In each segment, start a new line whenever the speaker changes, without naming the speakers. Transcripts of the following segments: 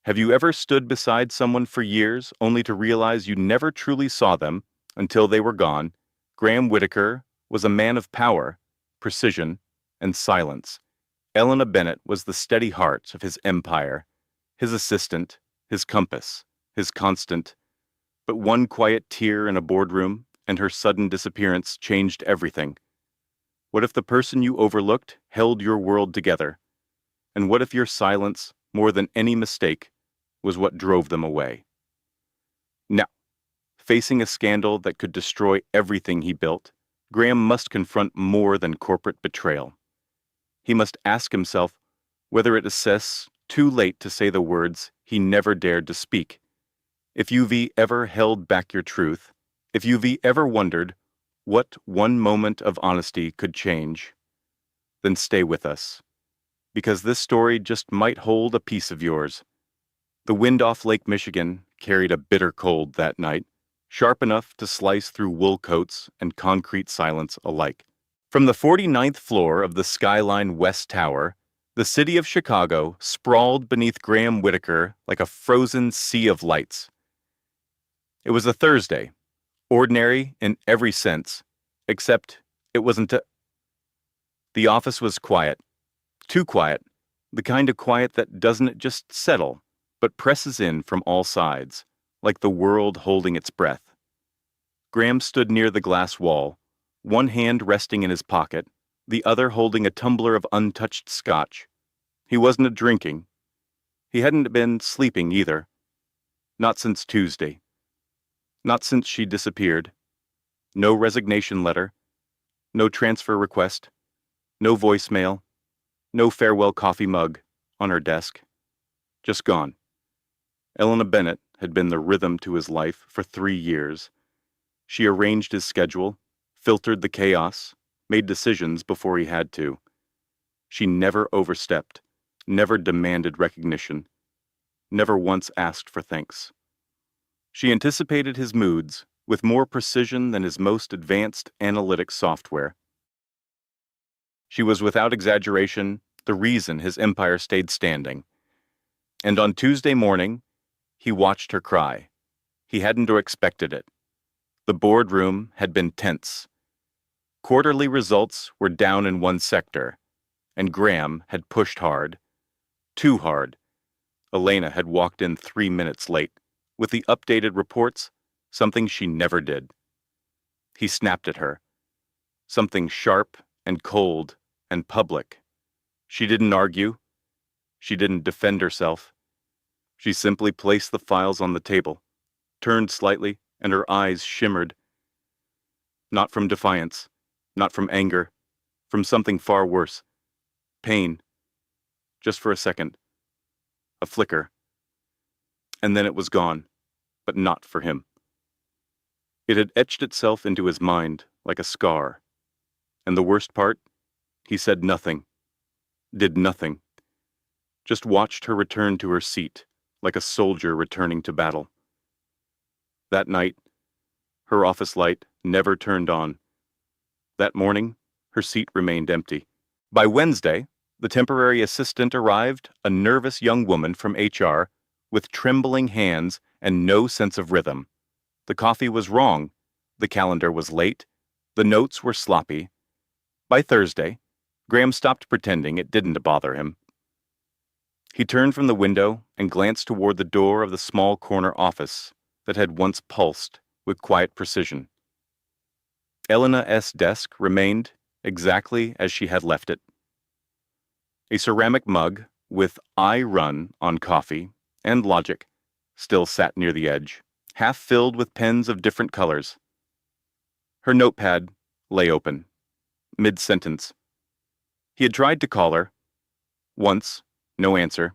Have you ever stood beside someone for years only to realize you never truly saw them until they were gone? Graham Whitaker was a man of power, precision, and silence. Elena Bennett was the steady heart of his empire, his assistant, his compass, his constant. But one quiet tear in a boardroom and her sudden disappearance changed everything. What if the person you overlooked held your world together? And what if your silence, more than any mistake, was what drove them away? Now, facing a scandal that could destroy everything he built, Graham must confront more than corporate betrayal. He must ask himself whether it is too late to say the words he never dared to speak. If you've ever held back your truth, if you've ever wondered what one moment of honesty could change, then stay with us, because this story just might hold a piece of yours. The wind off Lake Michigan carried a bitter cold that night, sharp enough to slice through wool coats and concrete silence alike. From the 49th floor of the Skyline West Tower, the city of Chicago sprawled beneath Graham Whitaker like a frozen sea of lights. It was a Thursday, ordinary in every sense, except it wasn't a... The office was quiet, too quiet, the kind of quiet that doesn't just settle, but presses in from all sides, like the world holding its breath. Graham stood near the glass wall, one hand resting in his pocket, the other holding a tumbler of untouched scotch. He wasn't drinking. He hadn't been sleeping either. Not since Tuesday. Not since she disappeared. No resignation letter. No transfer request. No voicemail. No farewell coffee mug on her desk. Just gone. Elena Bennett had been the rhythm to his life for 3 years. She arranged his schedule, filtered the chaos, made decisions before he had to. She never overstepped, never demanded recognition, never once asked for thanks. She anticipated his moods with more precision than his most advanced analytic software. She was without exaggeration the reason his empire stayed standing. And on Tuesday morning, he watched her cry. He hadn't expected it. The boardroom had been tense. Quarterly results were down in one sector, and Graham had pushed hard. Too hard. Elena had walked in 3 minutes late, with the updated reports, something she never did. He snapped at her. Something sharp and cold and public. She didn't argue. She didn't defend herself. She simply placed the files on the table, turned slightly, and her eyes shimmered. Not from defiance, not from anger, from something far worse. Pain. Just for a second. A flicker. And then it was gone, but not for him. It had etched itself into his mind like a scar. And the worst part? He said nothing. Did nothing. Just watched her return to her seat, like a soldier returning to battle. That night, her office light never turned on. That morning, her seat remained empty. By Wednesday, the temporary assistant arrived, a nervous young woman from HR, with trembling hands and no sense of rhythm. The coffee was wrong. The calendar was late. The notes were sloppy. By Thursday, Graham stopped pretending it didn't bother him. He turned from the window and glanced toward the door of the small corner office that had once pulsed with quiet precision. Elena's desk remained exactly as she had left it. A ceramic mug with "I run" on coffee and logic still sat near the edge, half filled with pens of different colors. Her notepad lay open, mid-sentence. He had tried to call her. Once, no answer.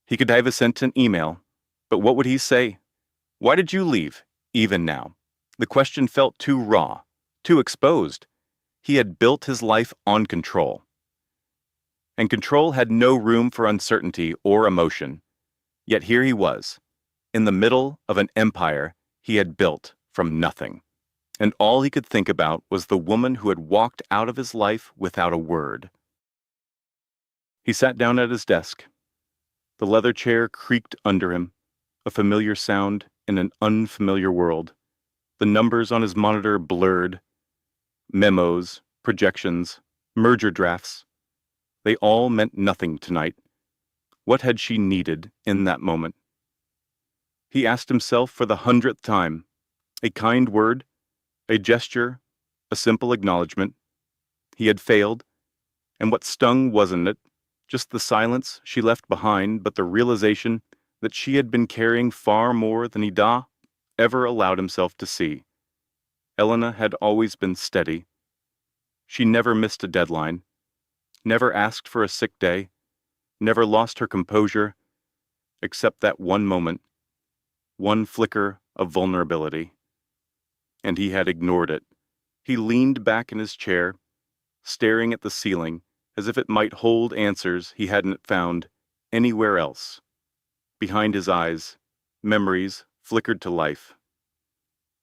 He could have sent an email, but what would he say? Why did you leave, even now? The question felt too raw, too exposed. He had built his life on control. And control had no room for uncertainty or emotion. Yet here he was, in the middle of an empire he had built from nothing. And all he could think about was the woman who had walked out of his life without a word. He sat down at his desk. The leather chair creaked under him, a familiar sound in an unfamiliar world. The numbers on his monitor blurred. Memos, projections, merger drafts. They all meant nothing tonight. What had she needed in that moment? He asked himself for the 100th time. A kind word, a gesture, a simple acknowledgement. He had failed, and what stung wasn't it just the silence she left behind, but the realization that she had been carrying far more than Ida ever allowed himself to see. Elena had always been steady. She never missed a deadline, never asked for a sick day, never lost her composure, except that one moment, one flicker of vulnerability. And he had ignored it. He leaned back in his chair, staring at the ceiling as if it might hold answers he hadn't found anywhere else. Behind his eyes, memories flickered to life.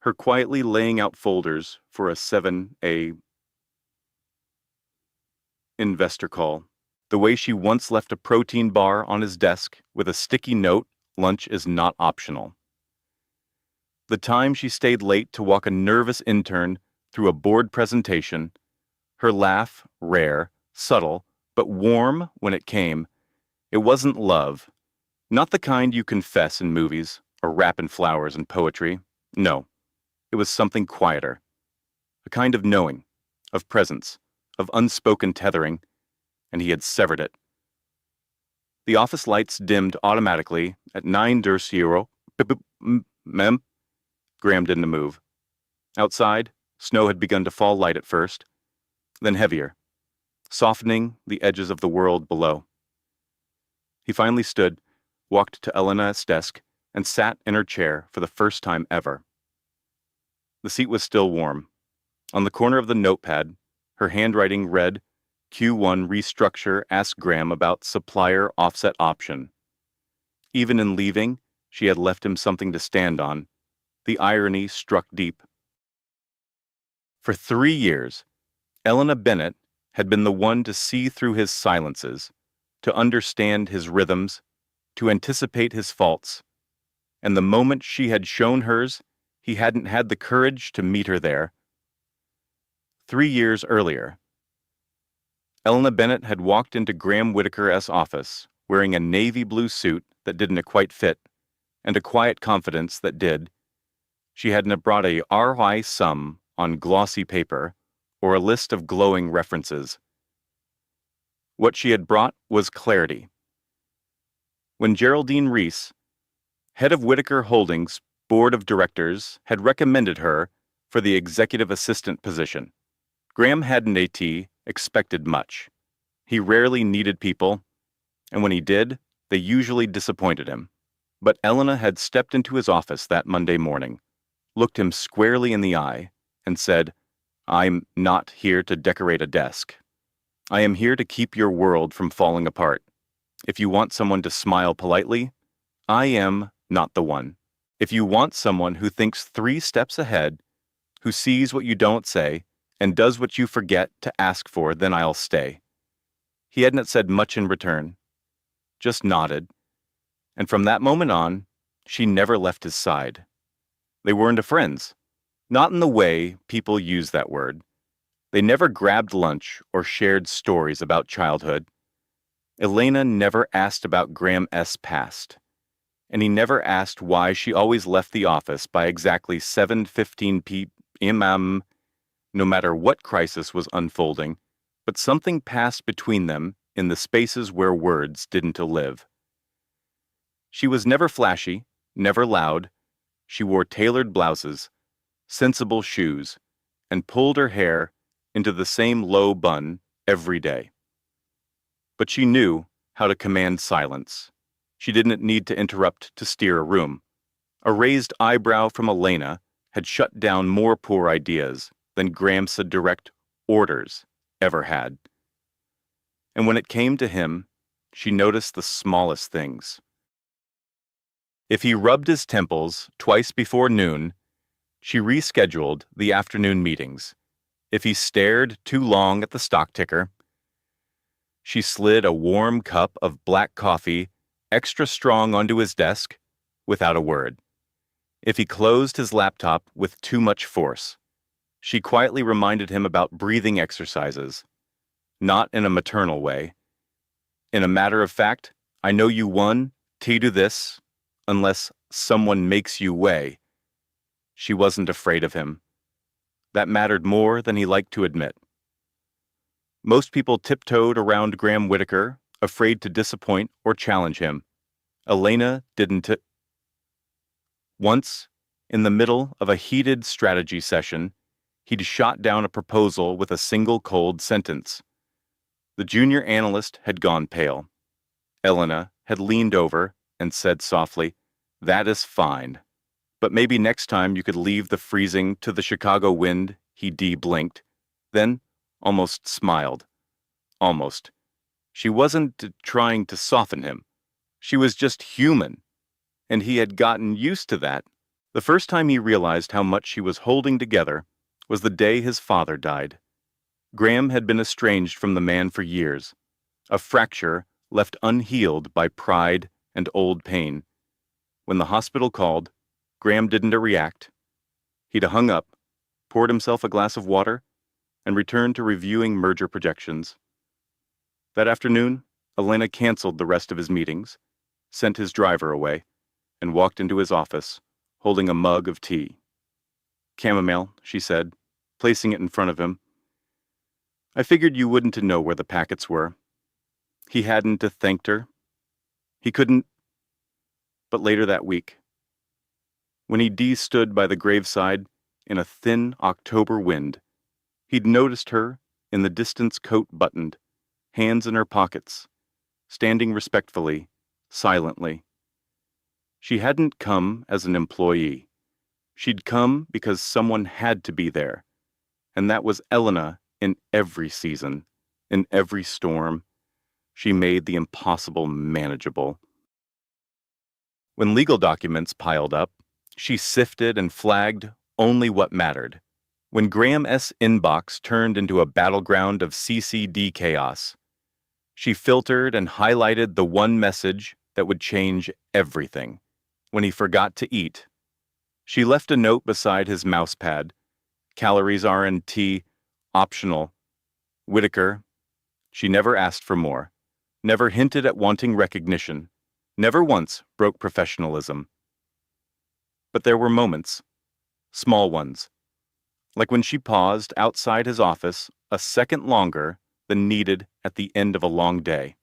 Her quietly laying out folders for a 7A investor call. The way she once left a protein bar on his desk with a sticky note, "Lunch is not optional." The time she stayed late to walk a nervous intern through a board presentation, her laugh, rare, subtle, but warm when it came. It wasn't love. Not the kind you confess in movies or wrap in flowers and poetry. No, it was something quieter. A kind of knowing, of presence, of unspoken tethering, and he had severed it. The office lights dimmed automatically at 9:00. Mem. Graham didn't move. Outside, snow had begun to fall light at first, then heavier, softening the edges of the world below. He finally stood, walked to Elena's desk, and sat in her chair for the first time ever. The seat was still warm. On the corner of the notepad, her handwriting read, "Q1 restructure asked Graham about supplier offset option." Even in leaving, she had left him something to stand on. The irony struck deep. For 3 years, Elena Bennett had been the one to see through his silences, to understand his rhythms, to anticipate his faults. And the moment she had shown hers, he hadn't had the courage to meet her there. 3 years earlier, Elena Bennett had walked into Graham Whitaker's office wearing a navy blue suit that didn't quite fit, and a quiet confidence that did. She hadn't brought a ROI sum on glossy paper or a list of glowing references. What she had brought was clarity. When Geraldine Reese, head of Whitaker Holdings Board of Directors, had recommended her for the executive assistant position, Graham hadn't expected much. He rarely needed people, and when he did, they usually disappointed him. But Elena had stepped into his office that Monday morning, looked him squarely in the eye, and said, "I'm not here to decorate a desk. I am here to keep your world from falling apart. If you want someone to smile politely, I am not the one. If you want someone who thinks 3 steps ahead, who sees what you don't say, and does what you forget to ask for, then I'll stay." He hadn't said much in return, just nodded, and from that moment on, she never left his side. They weren't friends, not in the way people use that word. They never grabbed lunch or shared stories about childhood. Elena never asked about Graham's past, and he never asked why she always left the office by exactly 7:15 p.m. no matter what crisis was unfolding, but something passed between them in the spaces where words didn't live. She was never flashy, never loud. She wore tailored blouses, sensible shoes, and pulled her hair into the same low bun every day. But she knew how to command silence. She didn't need to interrupt to steer a room. A raised eyebrow from Elena had shut down more poor ideas than Graham's direct orders ever had. And when it came to him, she noticed the smallest things. If he rubbed his temples twice before noon, she rescheduled the afternoon meetings. If he stared too long at the stock ticker, she slid a warm cup of black coffee extra strong onto his desk without a word. If he closed his laptop with too much force, she quietly reminded him about breathing exercises, not in a maternal way. In a matter of fact, I know you won, T do this, unless someone makes you weigh. She wasn't afraid of him. That mattered more than he liked to admit. Most people tiptoed around Graham Whitaker, afraid to disappoint or challenge him. Elena didn't. Once, in the middle of a heated strategy session, he'd shot down a proposal with a single cold sentence. The junior analyst had gone pale. Elena had leaned over and said softly, "That is fine. But maybe next time you could leave the freezing to the Chicago wind." He blinked, then almost smiled. Almost. She wasn't trying to soften him. She was just human, and he had gotten used to that. The first time he realized how much she was holding together was the day his father died. Graham had been estranged from the man for years, a fracture left unhealed by pride and old pain. When the hospital called, Graham didn't react. He'd hung up, poured himself a glass of water, and returned to reviewing merger projections. That afternoon, Elena canceled the rest of his meetings, sent his driver away, and walked into his office, holding a mug of tea. "Chamomile," she said, placing it in front of him. "I figured you wouldn't know where the packets were." He hadn't thanked her. He couldn't. But later that week, when he stood by the graveside in a thin October wind, he'd noticed her in the distance, coat buttoned, hands in her pockets, standing respectfully, silently. She hadn't come as an employee. She'd come because someone had to be there, and that was Elena. In every season, in every storm, she made the impossible manageable. When legal documents piled up, she sifted and flagged only what mattered. When Graham's inbox turned into a battleground of CCD chaos, she filtered and highlighted the one message that would change everything. When he forgot to eat, she left a note beside his mousepad. Calories R&T, optional. Whitaker. She never asked for more, never hinted at wanting recognition, never once broke professionalism. But there were moments, small ones, like when she paused outside his office a second longer than needed at the end of a long day,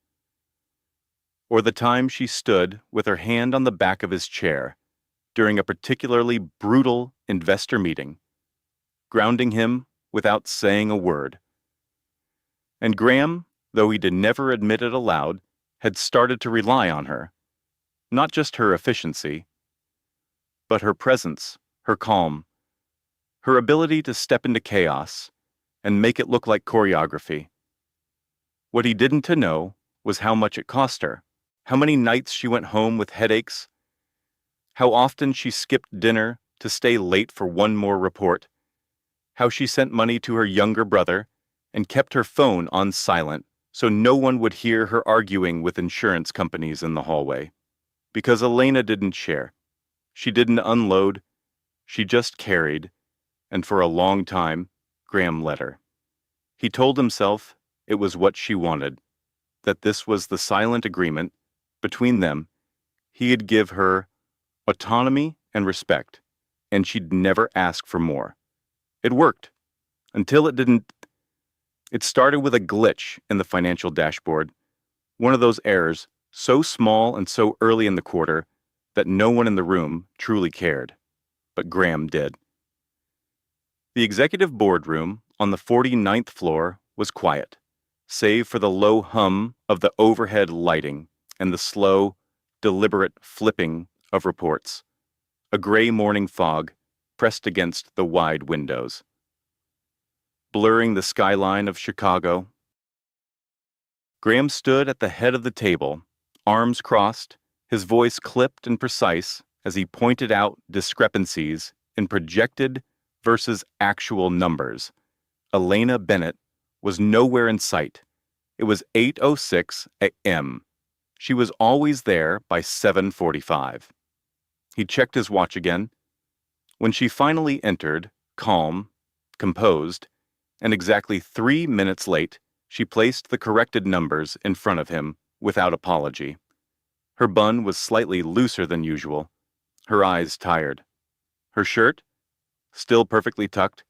or the time she stood with her hand on the back of his chair during a particularly brutal investor meeting, grounding him without saying a word. And Graham, though he did never admit it aloud, had started to rely on her. Not just her efficiency, but her presence, her calm, her ability to step into chaos and make it look like choreography. What he didn't know was how much it cost her, how many nights she went home with headaches, how often she skipped dinner to stay late for one more report, how she sent money to her younger brother and kept her phone on silent so no one would hear her arguing with insurance companies in the hallway. Because Elena didn't share. She didn't unload. She just carried, and for a long time, Graham let her. He told himself it was what she wanted, that this was the silent agreement between them. He'd give her autonomy and respect, and she'd never ask for more. It worked, until it didn't. It started with a glitch in the financial dashboard, one of those errors so small and so early in the quarter that no one in the room truly cared, but Graham did. The executive boardroom on the 49th floor was quiet, save for the low hum of the overhead lighting and the slow, deliberate flipping of reports. A gray morning fog pressed against the wide windows, blurring the skyline of Chicago. Graham stood at the head of the table, arms crossed, his voice clipped and precise as he pointed out discrepancies in projected versus actual numbers. Elena Bennett was nowhere in sight. It was 8:06 a.m. She was always there by 7:45. He checked his watch again. When she finally entered, calm, composed, and exactly 3 minutes late, she placed the corrected numbers in front of him without apology. Her bun was slightly looser than usual, her eyes tired. Her shirt, still perfectly tucked,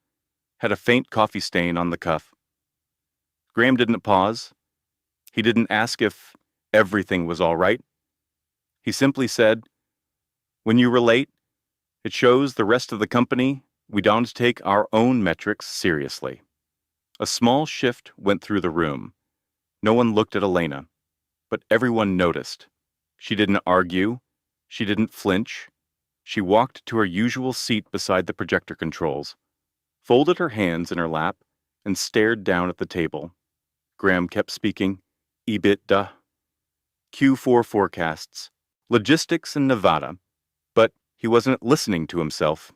had a faint coffee stain on the cuff. Graham didn't pause. He didn't ask if everything was all right. He simply said, "When you relate, it shows the rest of the company we don't take our own metrics seriously." A small shift went through the room. No one looked at Elena, but everyone noticed. She didn't argue. She didn't flinch. She walked to her usual seat beside the projector controls, folded her hands in her lap, and stared down at the table. Graham kept speaking. EBITDA, Q4 forecasts, logistics in Nevada, but he wasn't listening to himself.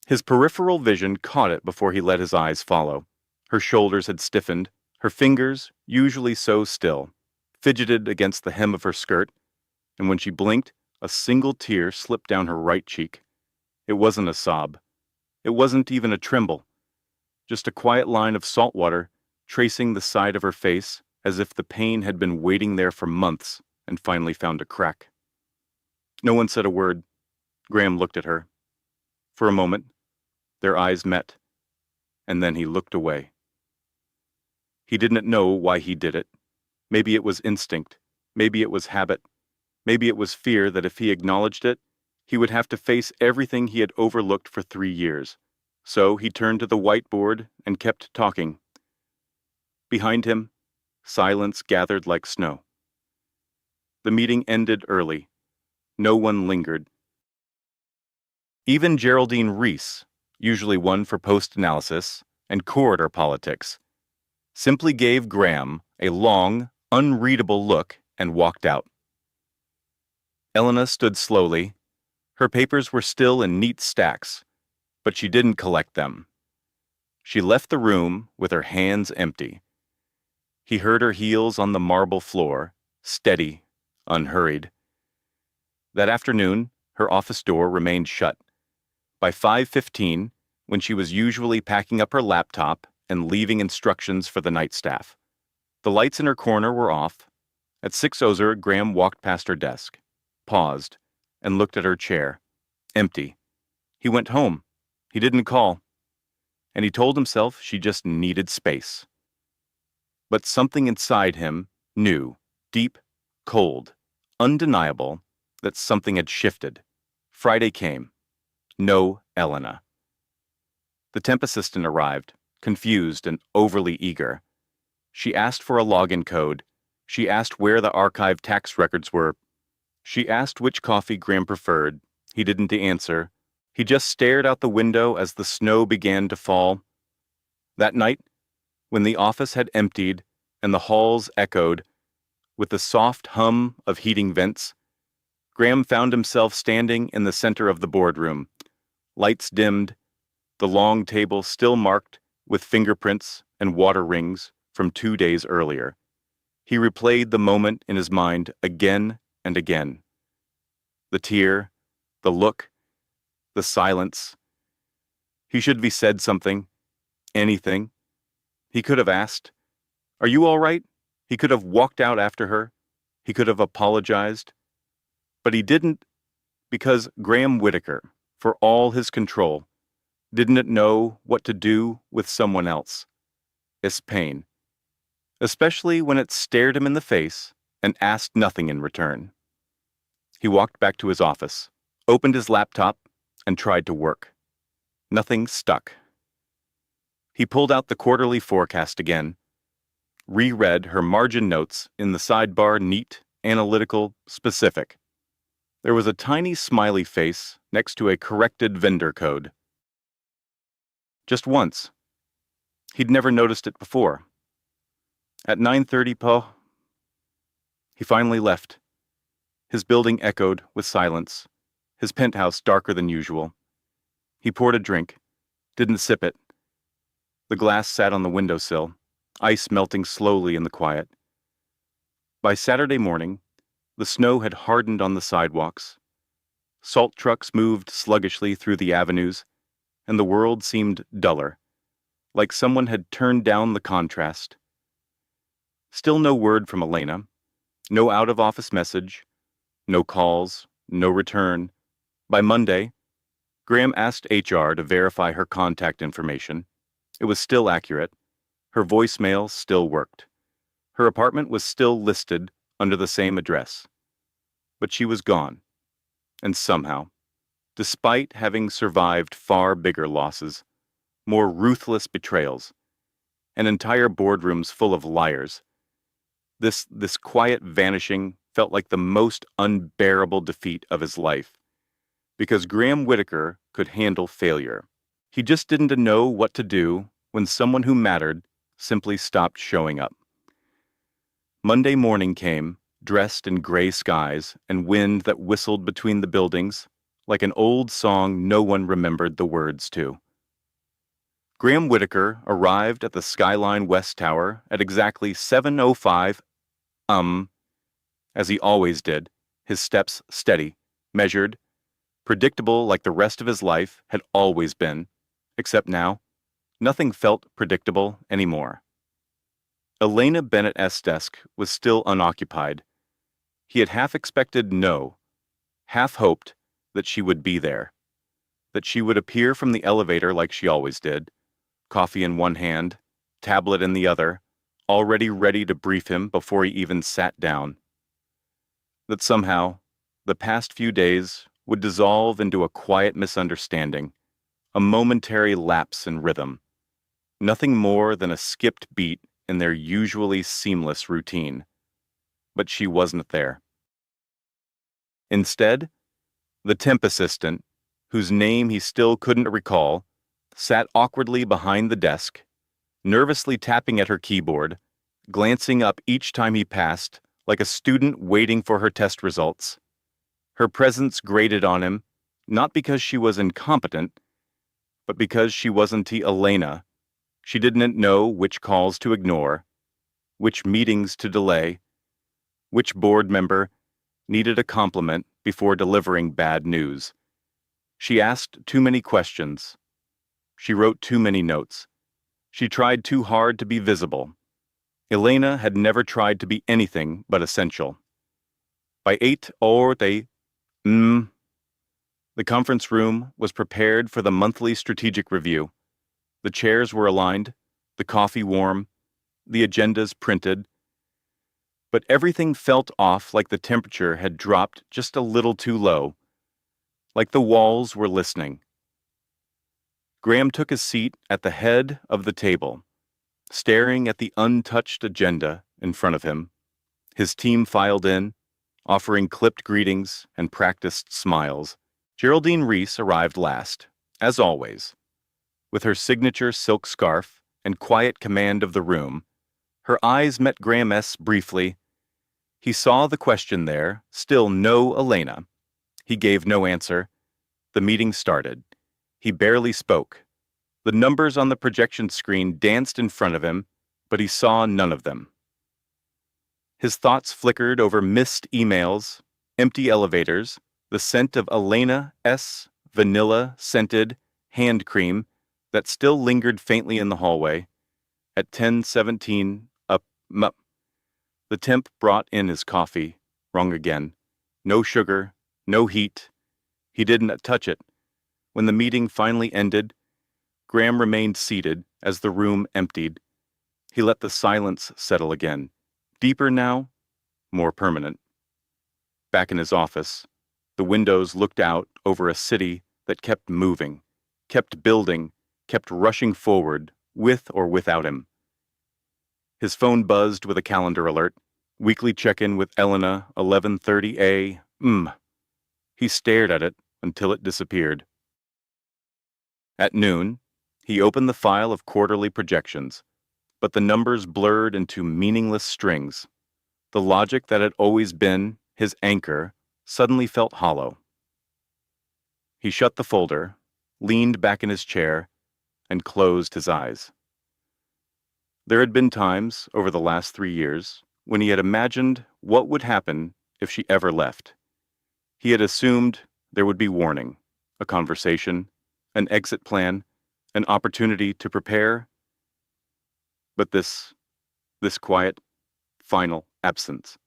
His peripheral vision caught it before he let his eyes follow. Her shoulders had stiffened, her fingers, usually so still, fidgeted against the hem of her skirt, and when she blinked, a single tear slipped down her right cheek. It wasn't a sob. It wasn't even a tremble. Just a quiet line of salt water tracing the side of her face as if the pain had been waiting there for months and finally found a crack. No one said a word. Graham looked at her. For a moment, their eyes met, and then he looked away. He didn't know why he did it. Maybe it was instinct. Maybe it was habit. Maybe it was fear that if he acknowledged it, he would have to face everything he had overlooked for 3 years. So he turned to the whiteboard and kept talking. Behind him, silence gathered like snow. The meeting ended early. No one lingered. Even Geraldine Reese, usually one for post-analysis and corridor politics, simply gave Graham a long, unreadable look and walked out. Elena stood slowly. Her papers were still in neat stacks, but she didn't collect them. She left the room with her hands empty. He heard her heels on the marble floor, steady, unhurried. That afternoon, her office door remained shut. By 5:15, when she was usually packing up her laptop and leaving instructions for the night staff, the lights in her corner were off. At 6:00, Graham walked past her desk, paused, and looked at her chair. Empty. He went home. He didn't call. And he told himself she just needed space. But something inside him knew, deep, cold, undeniable, that something had shifted. Friday came. No Elena. The temp assistant arrived, confused and overly eager. She asked for a login code. She asked where the archived tax records were. She asked which coffee Graham preferred. He didn't answer. He just stared out the window as the snow began to fall. That night, when the office had emptied and the halls echoed with the soft hum of heating vents, Graham found himself standing in the center of the boardroom. Lights dimmed, the long table still marked with fingerprints and water rings from 2 days earlier. He replayed the moment in his mind again and again. The tear, the look, the silence. He should have said something, anything. He could have asked, "Are you all right?" He could have walked out after her. He could have apologized. But he didn't, because Graham Whitaker, for all his control, didn't know what to do with someone else. It's pain, especially when it stared him in the face and asked nothing in return. He walked back to his office, opened his laptop, and tried to work. Nothing stuck. He pulled out the quarterly forecast again, reread her margin notes in the sidebar, neat, analytical, specific. There was a tiny smiley face next to a corrected vendor code. Just once. He'd never noticed it before. At 9:30 po. He finally left. His building echoed with silence, his penthouse darker than usual. He poured a drink, didn't sip it. The glass sat on the windowsill, ice melting slowly in the quiet. By Saturday morning, The snow had hardened on the sidewalks. Salt trucks moved sluggishly through the avenues, and the world seemed duller, like someone had turned down the contrast. Still no word from Elena, no out-of-office message, no calls, no return. By Monday, Graham asked HR to verify her contact information. It was still accurate. Her voicemail still worked. Her apartment was still listed under the same address. But she was gone. And somehow, despite having survived far bigger losses, more ruthless betrayals, and entire boardrooms full of liars, this quiet vanishing felt like the most unbearable defeat of his life. Because Graham Whitaker could handle failure. He just didn't know what to do when someone who mattered simply stopped showing up. Monday morning came, dressed in gray skies and wind that whistled between the buildings, like an old song no one remembered the words to. Graham Whitaker arrived at the Skyline West Tower at exactly 7:05, as he always did, his steps steady, measured, predictable like the rest of his life had always been, except now, nothing felt predictable anymore. Elena Bennett's desk was still unoccupied. He had half expected no, half hoped that she would be there, that she would appear from the elevator like she always did, coffee in one hand, tablet in the other, already ready to brief him before he even sat down. That somehow, the past few days would dissolve into a quiet misunderstanding, a momentary lapse in rhythm, nothing more than a skipped beat in their usually seamless routine. But she wasn't there. Instead, the temp assistant, whose name he still couldn't recall, sat awkwardly behind the desk, nervously tapping at her keyboard, glancing up each time he passed, like a student waiting for her test results. Her presence grated on him, not because she was incompetent, but because she wasn't Elena. She didn't know which calls to ignore, which meetings to delay, which board member needed a compliment before delivering bad news. She asked too many questions. She wrote too many notes. She tried too hard to be visible. Elena had never tried to be anything but essential. By 8:00, the conference room was prepared for the monthly strategic review. The chairs were aligned, the coffee warm, the agendas printed. But everything felt off, like the temperature had dropped just a little too low, like the walls were listening. Graham took his seat at the head of the table, staring at the untouched agenda in front of him. His team filed in, offering clipped greetings and practiced smiles. Geraldine Reese arrived last, as always. With her signature silk scarf and quiet command of the room, her eyes met Graham's briefly. He saw the question there, still no Elena. He gave no answer. The meeting started. He barely spoke. The numbers on the projection screen danced in front of him, but he saw none of them. His thoughts flickered over missed emails, empty elevators, the scent of Elena's vanilla-scented hand cream that still lingered faintly in the hallway. At 10:17, the temp brought in his coffee, wrong again. No sugar, no heat. He didn't touch it. When the meeting finally ended, Graham remained seated as the room emptied. He let the silence settle again. Deeper now, more permanent. Back in his office, the windows looked out over a city that kept moving, kept building, kept rushing forward, with or without him. His phone buzzed with a calendar alert. Weekly check-in with Elena, 11:30 a.m. He stared at it until it disappeared. At noon, he opened the file of quarterly projections, but the numbers blurred into meaningless strings. The logic that had always been his anchor suddenly felt hollow. He shut the folder, leaned back in his chair, and closed his eyes. There had been times over the last 3 years when he had imagined what would happen if she ever left. He had assumed there would be warning, a conversation, an exit plan, an opportunity to prepare. But this quiet, final absence.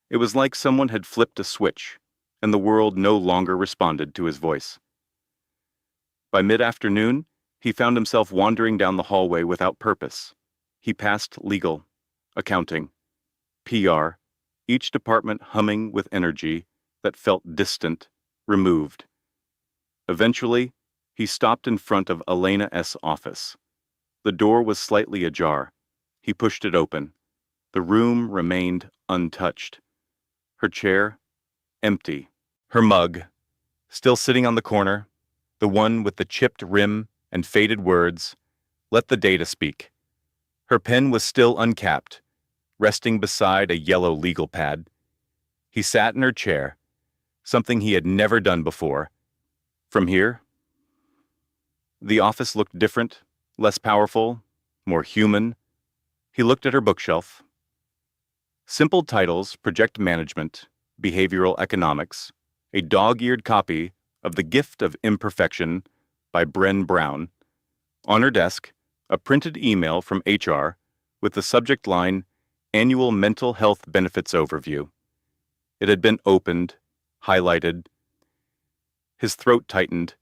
It was like someone had flipped a switch, and the world no longer responded to his voice. By mid-afternoon, he found himself wandering down the hallway without purpose. He passed legal, accounting, PR, each department humming with energy that felt distant, removed. Eventually, he stopped in front of Elena S.'s office. The door was slightly ajar. He pushed it open. The room remained untouched. Her chair, empty. Her mug, still sitting on the corner, the one with the chipped rim and faded words, "Let the data speak." Her pen was still uncapped, resting beside a yellow legal pad. He sat in her chair, something he had never done before. From here, the office looked different, less powerful, more human. He looked at her bookshelf. Simple titles: Project Management, Behavioral Economics, a dog-eared copy of The Gift of Imperfection by Bren Brown. On her desk, a printed email from HR with the subject line, Annual Mental Health Benefits Overview. It had been opened, highlighted. His throat tightened.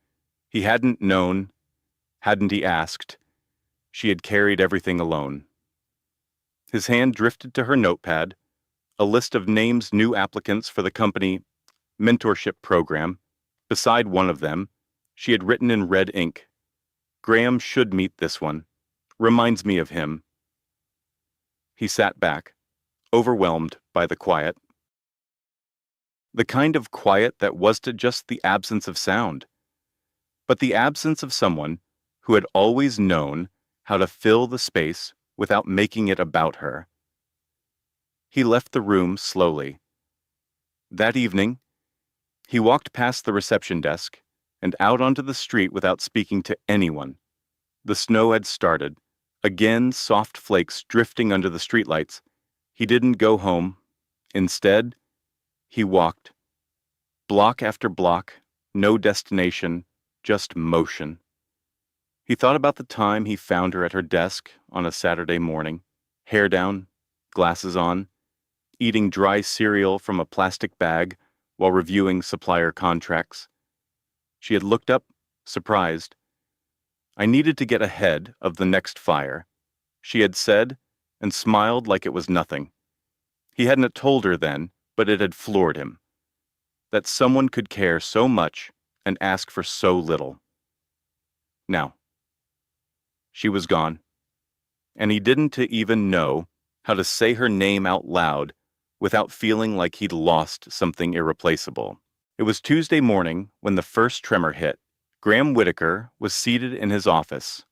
He hadn't known, hadn't he asked. She had carried everything alone. His hand drifted to her notepad, a list of names new applicants for the company mentorship program. Beside one of them, she had written in red ink, "Graham should meet this one. Reminds me of him." He sat back, overwhelmed by the quiet. The kind of quiet that wasn't just the absence of sound, but the absence of someone who had always known how to fill the space without making it about her. He left the room slowly. That evening, he walked past the reception desk and out onto the street without speaking to anyone. The snow had started, again soft flakes drifting under the streetlights. He didn't go home. Instead, he walked. Block after block, no destination, just motion. He thought about the time he found her at her desk on a Saturday morning, hair down, glasses on, eating dry cereal from a plastic bag while reviewing supplier contracts. She had looked up, surprised. "I needed to get ahead of the next fire," she had said, and smiled like it was nothing. He hadn't told her then, but it had floored him. That someone could care so much and ask for so little. Now, she was gone, and he didn't even know how to say her name out loud without feeling like he'd lost something irreplaceable. It was Tuesday morning when the first tremor hit. Graham Whitaker was seated in his office,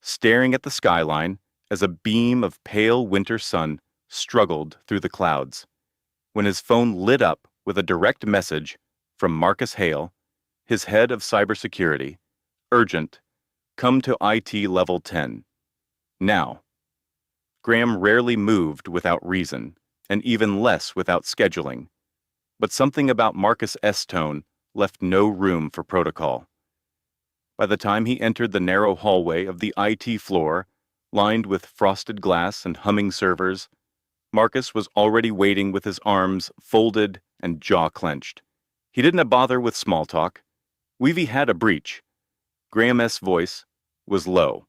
staring at the skyline as a beam of pale winter sun struggled through the clouds, when his phone lit up with a direct message from Marcus Hale, his head of cybersecurity. "Urgent. Come to IT Level 10. Now." Graham rarely moved without reason, and even less without scheduling. But something about Marcus' tone left no room for protocol. By the time he entered the narrow hallway of the IT floor, lined with frosted glass and humming servers, Marcus was already waiting with his arms folded and jaw clenched. He didn't bother with small talk. "We've had a breach." Graham's voice was low.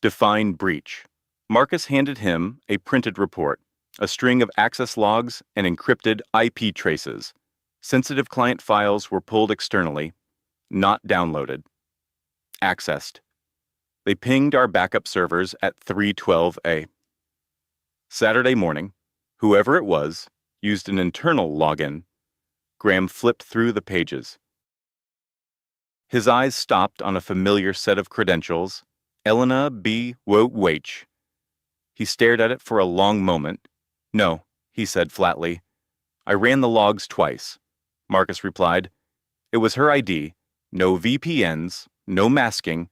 "Define breach." Marcus handed him a printed report, a string of access logs and encrypted IP traces. Sensitive client files were pulled externally, not downloaded. Accessed. They pinged our backup servers at 3:12 a.m. Saturday morning, whoever it was used an internal login. Graham flipped through the pages. His eyes stopped on a familiar set of credentials, Elena B. Waich. He stared at it for a long moment. "No," he said flatly. "I ran the logs twice," Marcus replied. It was her ID, no VPNs, no masking,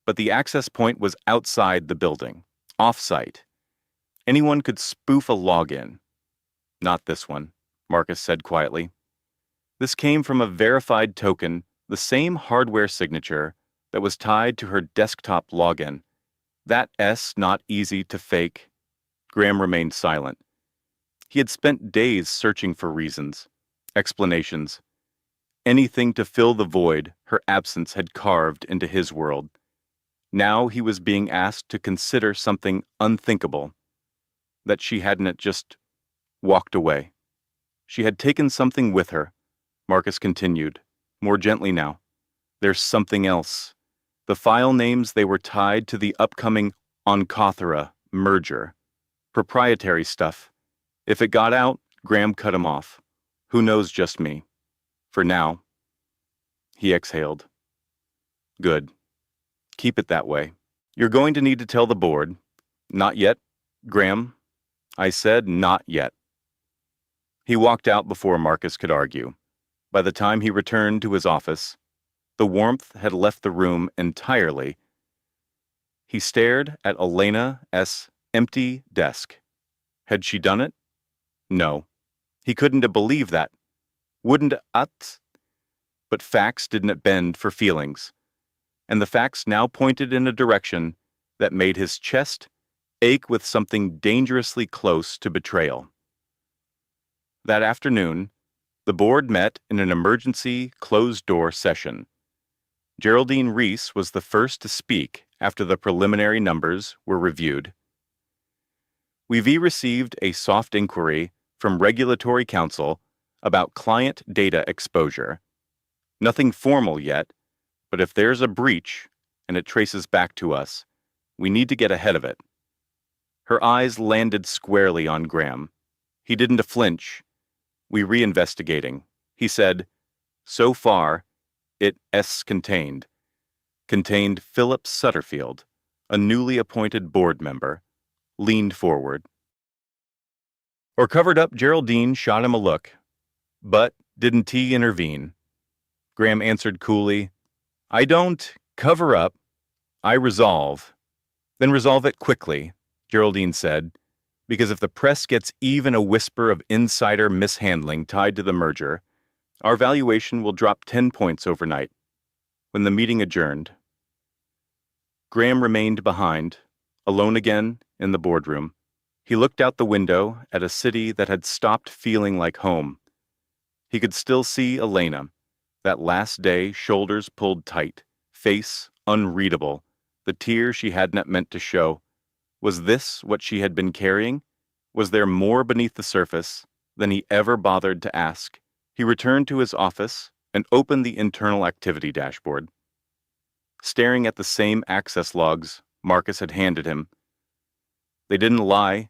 but the access point was outside the building, off-site. Anyone could spoof a login. Not this one, Marcus said quietly. This came from a verified token, the same hardware signature that was tied to her desktop login. That S not easy to fake. Graham remained silent. He had spent days searching for reasons, explanations, anything to fill the void her absence had carved into his world. Now he was being asked to consider something unthinkable, that she hadn't just walked away. She had taken something with her, Marcus continued, more gently now. There's something else. The file names, they were tied to the upcoming Oncothera merger. Proprietary stuff. If it got out, Graham cut him off. Who knows, just me. For now. He exhaled. Good. Keep it that way. You're going to need to tell the board. Not yet, Graham. I said not yet. He walked out before Marcus could argue. By the time he returned to his office, the warmth had left the room entirely. He stared at Elena's empty desk. Had she done it? No. He couldn't have believed that. Wouldn't it? But facts didn't bend for feelings, and the facts now pointed in a direction that made his chest ache with something dangerously close to betrayal. That afternoon, the board met in an emergency closed-door session. Geraldine Reese was the first to speak after the preliminary numbers were reviewed. We've received a soft inquiry from Regulatory Counsel about client data exposure. Nothing formal yet, but if there's a breach and it traces back to us, we need to get ahead of it. Her eyes landed squarely on Graham. He didn't flinch. We reinvestigating. He said, so far, it's contained Philip Sutterfield, a newly appointed board member, leaned forward. Or covered up, Geraldine shot him a look. But didn't he intervene? Graham answered coolly, I don't cover up, I resolve. Then resolve it quickly, Geraldine said, because if the press gets even a whisper of insider mishandling tied to the merger, our valuation will drop 10 points overnight. When the meeting adjourned, Graham remained behind, alone again in the boardroom. He looked out the window at a city that had stopped feeling like home. He could still see Elena, that last day, shoulders pulled tight, face unreadable, the tear she hadn't meant to show. Was this what she had been carrying? Was there more beneath the surface than he ever bothered to ask? He returned to his office and opened the internal activity dashboard. Staring at the same access logs Marcus had handed him. They didn't lie,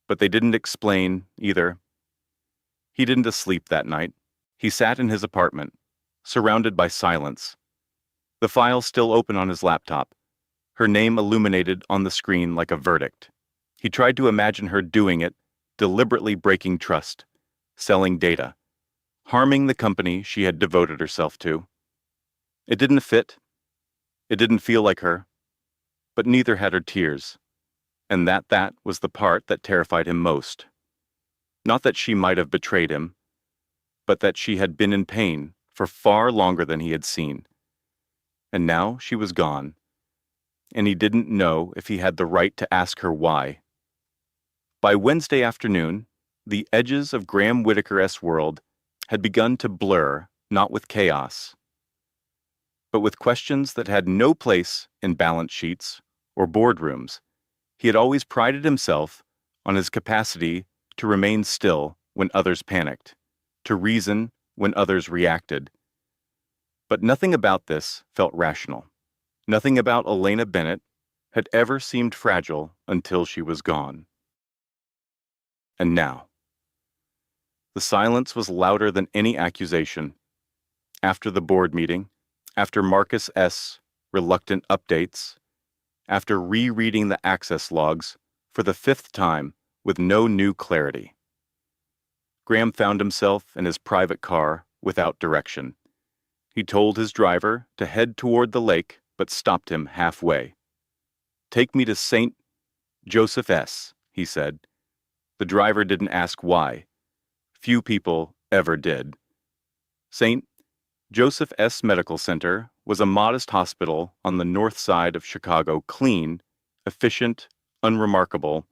but they didn't explain either. He didn't sleep that night. He sat in his apartment, surrounded by silence. The file still open on his laptop, her name illuminated on the screen like a verdict. He tried to imagine her doing it, deliberately breaking trust, selling data, harming the company she had devoted herself to. It didn't fit. It didn't feel like her. But neither had her tears. And that was the part that terrified him most. Not that she might have betrayed him, but that she had been in pain for far longer than he had seen. And now she was gone. And he didn't know if he had the right to ask her why. By Wednesday afternoon, the edges of Graham Whitaker's world had begun to blur, not with chaos, but with questions that had no place in balance sheets or boardrooms. He had always prided himself on his capacity to remain still when others panicked, to reason when others reacted. But nothing about this felt rational. Nothing about Elena Bennett had ever seemed fragile until she was gone. And now, the silence was louder than any accusation. After the board meeting, after Marcus's reluctant updates, after rereading the access logs for the 5th time with no new clarity, Graham found himself in his private car without direction. He told his driver to head toward the lake, but stopped him halfway. Take me to St. Joseph's, he said. The driver didn't ask why. Few people ever did. St. Joseph S. Medical Center was a modest hospital on the north side of Chicago, clean, efficient, unremarkable.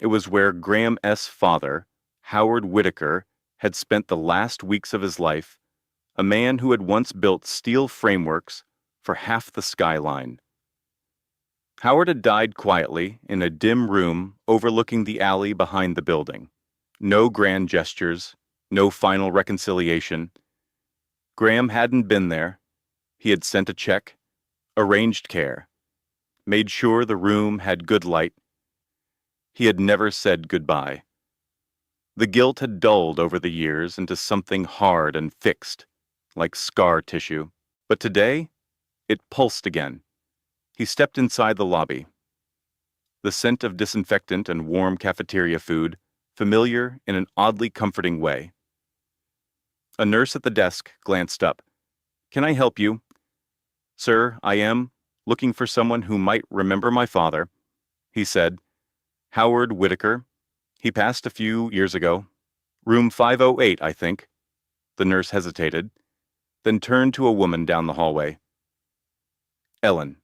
It was where Graham S. father, Howard Whitaker, had spent the last weeks of his life, a man who had once built steel frameworks for half the skyline. Howard had died quietly in a dim room overlooking the alley behind the building. No grand gestures, no final reconciliation. Graham hadn't been there. He had sent a check, arranged care, made sure the room had good light. He had never said goodbye. The guilt had dulled over the years into something hard and fixed, like scar tissue. But today, it pulsed again. He stepped inside the lobby. The scent of disinfectant and warm cafeteria food, familiar in an oddly comforting way. A nurse at the desk glanced up. "Can I help you?" "Sir, I am looking for someone who might remember my father," he said. "Howard Whitaker. He passed a few years ago. Room 508, I think." The nurse hesitated, then turned to a woman down the hallway. "Ellen.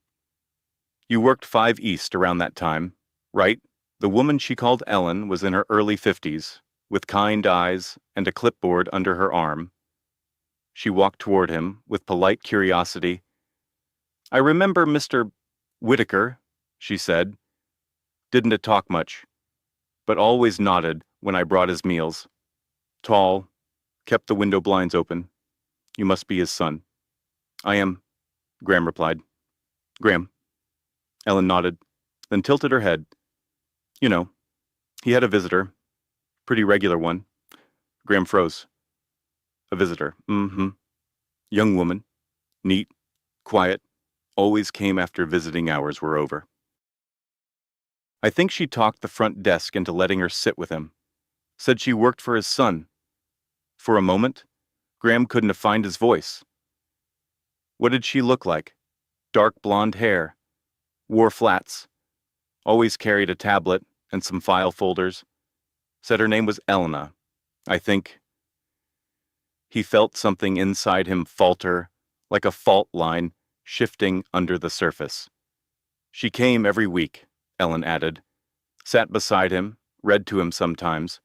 You worked 5 East around that time, right?" The woman she called Ellen was in her early 50s, with kind eyes and a clipboard under her arm. She walked toward him with polite curiosity. "I remember Mr. Whitaker," she said. "Didn't talk much, but always nodded when I brought his meals. Tall, kept the window blinds open. You must be his son." "I am," Graham replied. "Graham." Ellen nodded, then tilted her head. "You know, he had a visitor. Pretty regular one." Graham froze. "A visitor. Mm-hmm. Young woman. Neat. Quiet. Always came after visiting hours were over. I think she talked the front desk into letting her sit with him. Said she worked for his son." For a moment, Graham couldn't find his voice. What did she look like? Dark blonde hair. Wore flats. Always carried a tablet and some file folders. Said her name was Elena, I think. He felt something inside him falter, like a fault line shifting under the surface. "She came every week," Ellen added. "Sat beside him, read to him sometimes.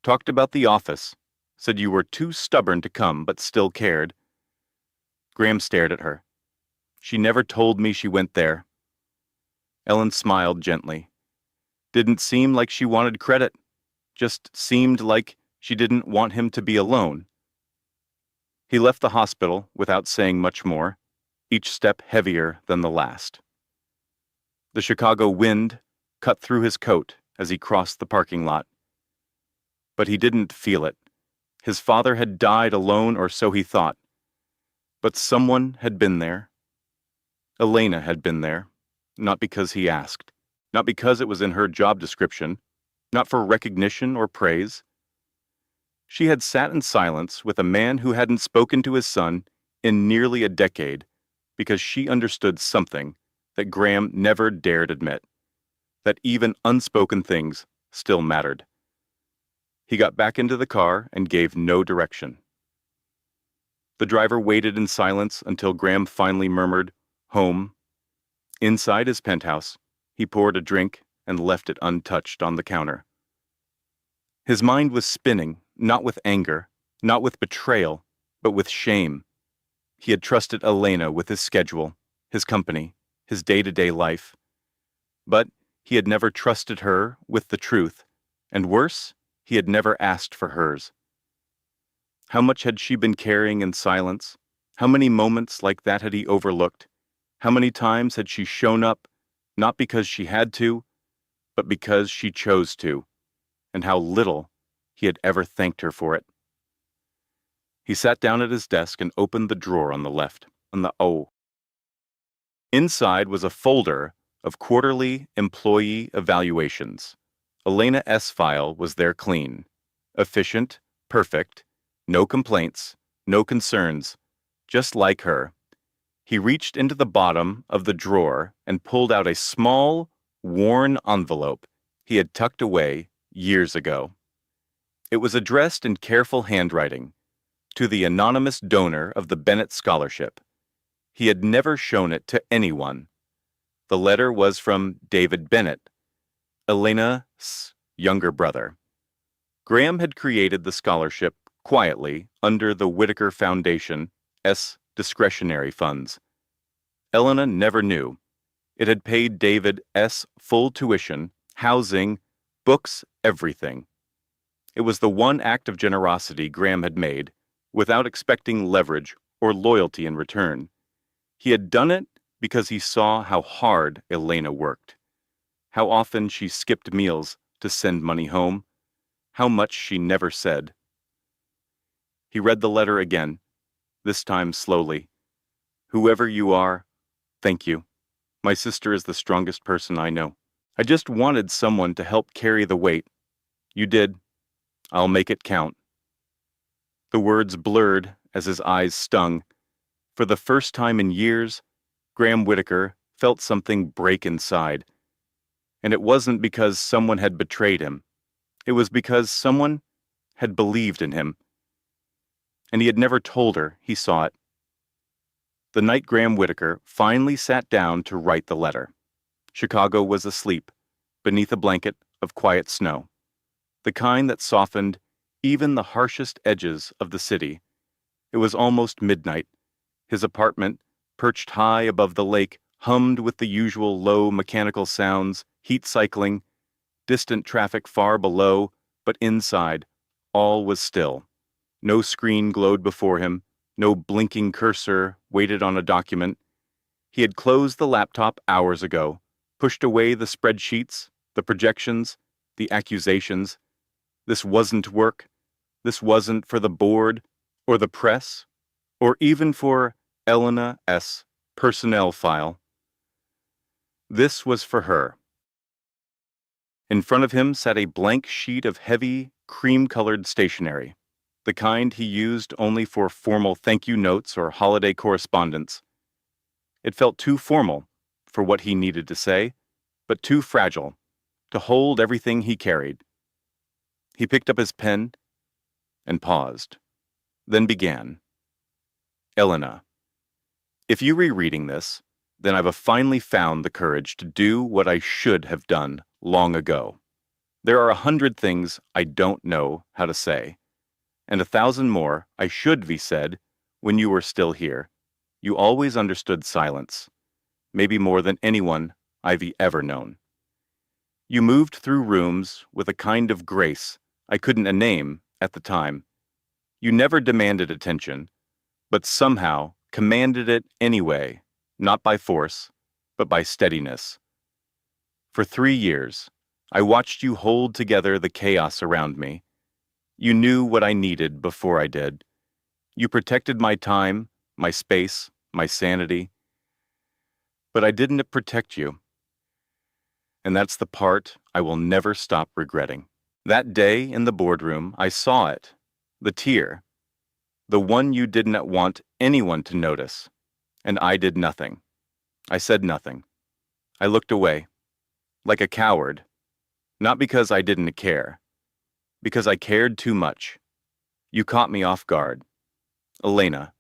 Talked about the office. Said you were too stubborn to come, but still cared." Graham stared at her. "She never told me she went there." Ellen smiled gently. "Didn't seem like she wanted credit. Just seemed like she didn't want him to be alone." He left the hospital without saying much more, each step heavier than the last. The Chicago wind cut through his coat as he crossed the parking lot. But he didn't feel it. His father had died alone, or so he thought. But someone had been there. Elena had been there, not because he asked, not because it was in her job description, not for recognition or praise. She had sat in silence with a man who hadn't spoken to his son in nearly a decade because she understood something that Graham never dared admit, that even unspoken things still mattered. He got back into the car and gave no direction. The driver waited in silence until Graham finally murmured, "Home." Inside his penthouse, he poured a drink and left it untouched on the counter. His mind was spinning, not with anger, not with betrayal, but with shame. He had trusted Elena with his schedule, his company, his day-to-day life. But he had never trusted her with the truth, and worse, he had never asked for hers. How much had she been carrying in silence? How many moments like that had he overlooked? How many times had she shown up, not because she had to, but because she chose to? And how little he had ever thanked her for it. He sat down at his desk and opened the drawer on the left, on the O. Inside was a folder of quarterly employee evaluations. Elena S. file was there clean. Efficient, perfect, no complaints, no concerns, just like her. He reached into the bottom of the drawer and pulled out a small, worn envelope he had tucked away years ago. It was addressed in careful handwriting to the anonymous donor of the Bennett Scholarship. He had never shown it to anyone. The letter was from David Bennett, Elena's younger brother. Graham had created the scholarship quietly under the Whitaker Foundation's discretionary funds. Elena never knew. It had paid David's full tuition, housing, books, everything. It was the one act of generosity Graham had made, without expecting leverage or loyalty in return. He had done it because he saw how hard Elena worked, how often she skipped meals to send money home, how much she never said. He read the letter again, this time slowly. Whoever you are, thank you. My sister is the strongest person I know. I just wanted someone to help carry the weight. You did. I'll make it count. The words blurred as his eyes stung. For the first time in years, Graham Whitaker felt something break inside. And it wasn't because someone had betrayed him. It was because someone had believed in him. And he had never told her he saw it. The night Graham Whitaker finally sat down to write the letter, Chicago was asleep, beneath a blanket of quiet snow, the kind that softened even the harshest edges of the city. It was almost midnight. His apartment, perched high above the lake, hummed with the usual low mechanical sounds, heat cycling, distant traffic far below, but inside, all was still. No screen glowed before him, no blinking cursor waited on a document. He had closed the laptop hours ago, pushed away the spreadsheets, the projections, the accusations. This wasn't work. This wasn't for the board, or the press, or even for Elena's personnel file. This was for her. In front of him sat a blank sheet of heavy, cream-colored stationery, the kind he used only for formal thank you notes or holiday correspondence. It felt too formal for what he needed to say, but too fragile to hold everything he carried. He picked up his pen and paused, then began. Elena, if you're rereading this, then I've finally found the courage to do what I should have done long ago. There are 100 things I don't know how to say, and 1,000 more I should be said when you were still here. You always understood silence, maybe more than anyone I've ever known. You moved through rooms with a kind of grace I couldn't name at the time. You never demanded attention, but somehow commanded it anyway, not by force, but by steadiness. For 3 years, I watched you hold together the chaos around me. You knew what I needed before I did. You protected my time, my space, my sanity. But I didn't protect you. And that's the part I will never stop regretting. That day in the boardroom, I saw it. The tear. The one you didn't want anyone to notice. And I did nothing. I said nothing. I looked away. Like a coward. Not because I didn't care. Because I cared too much. You caught me off guard. Elena.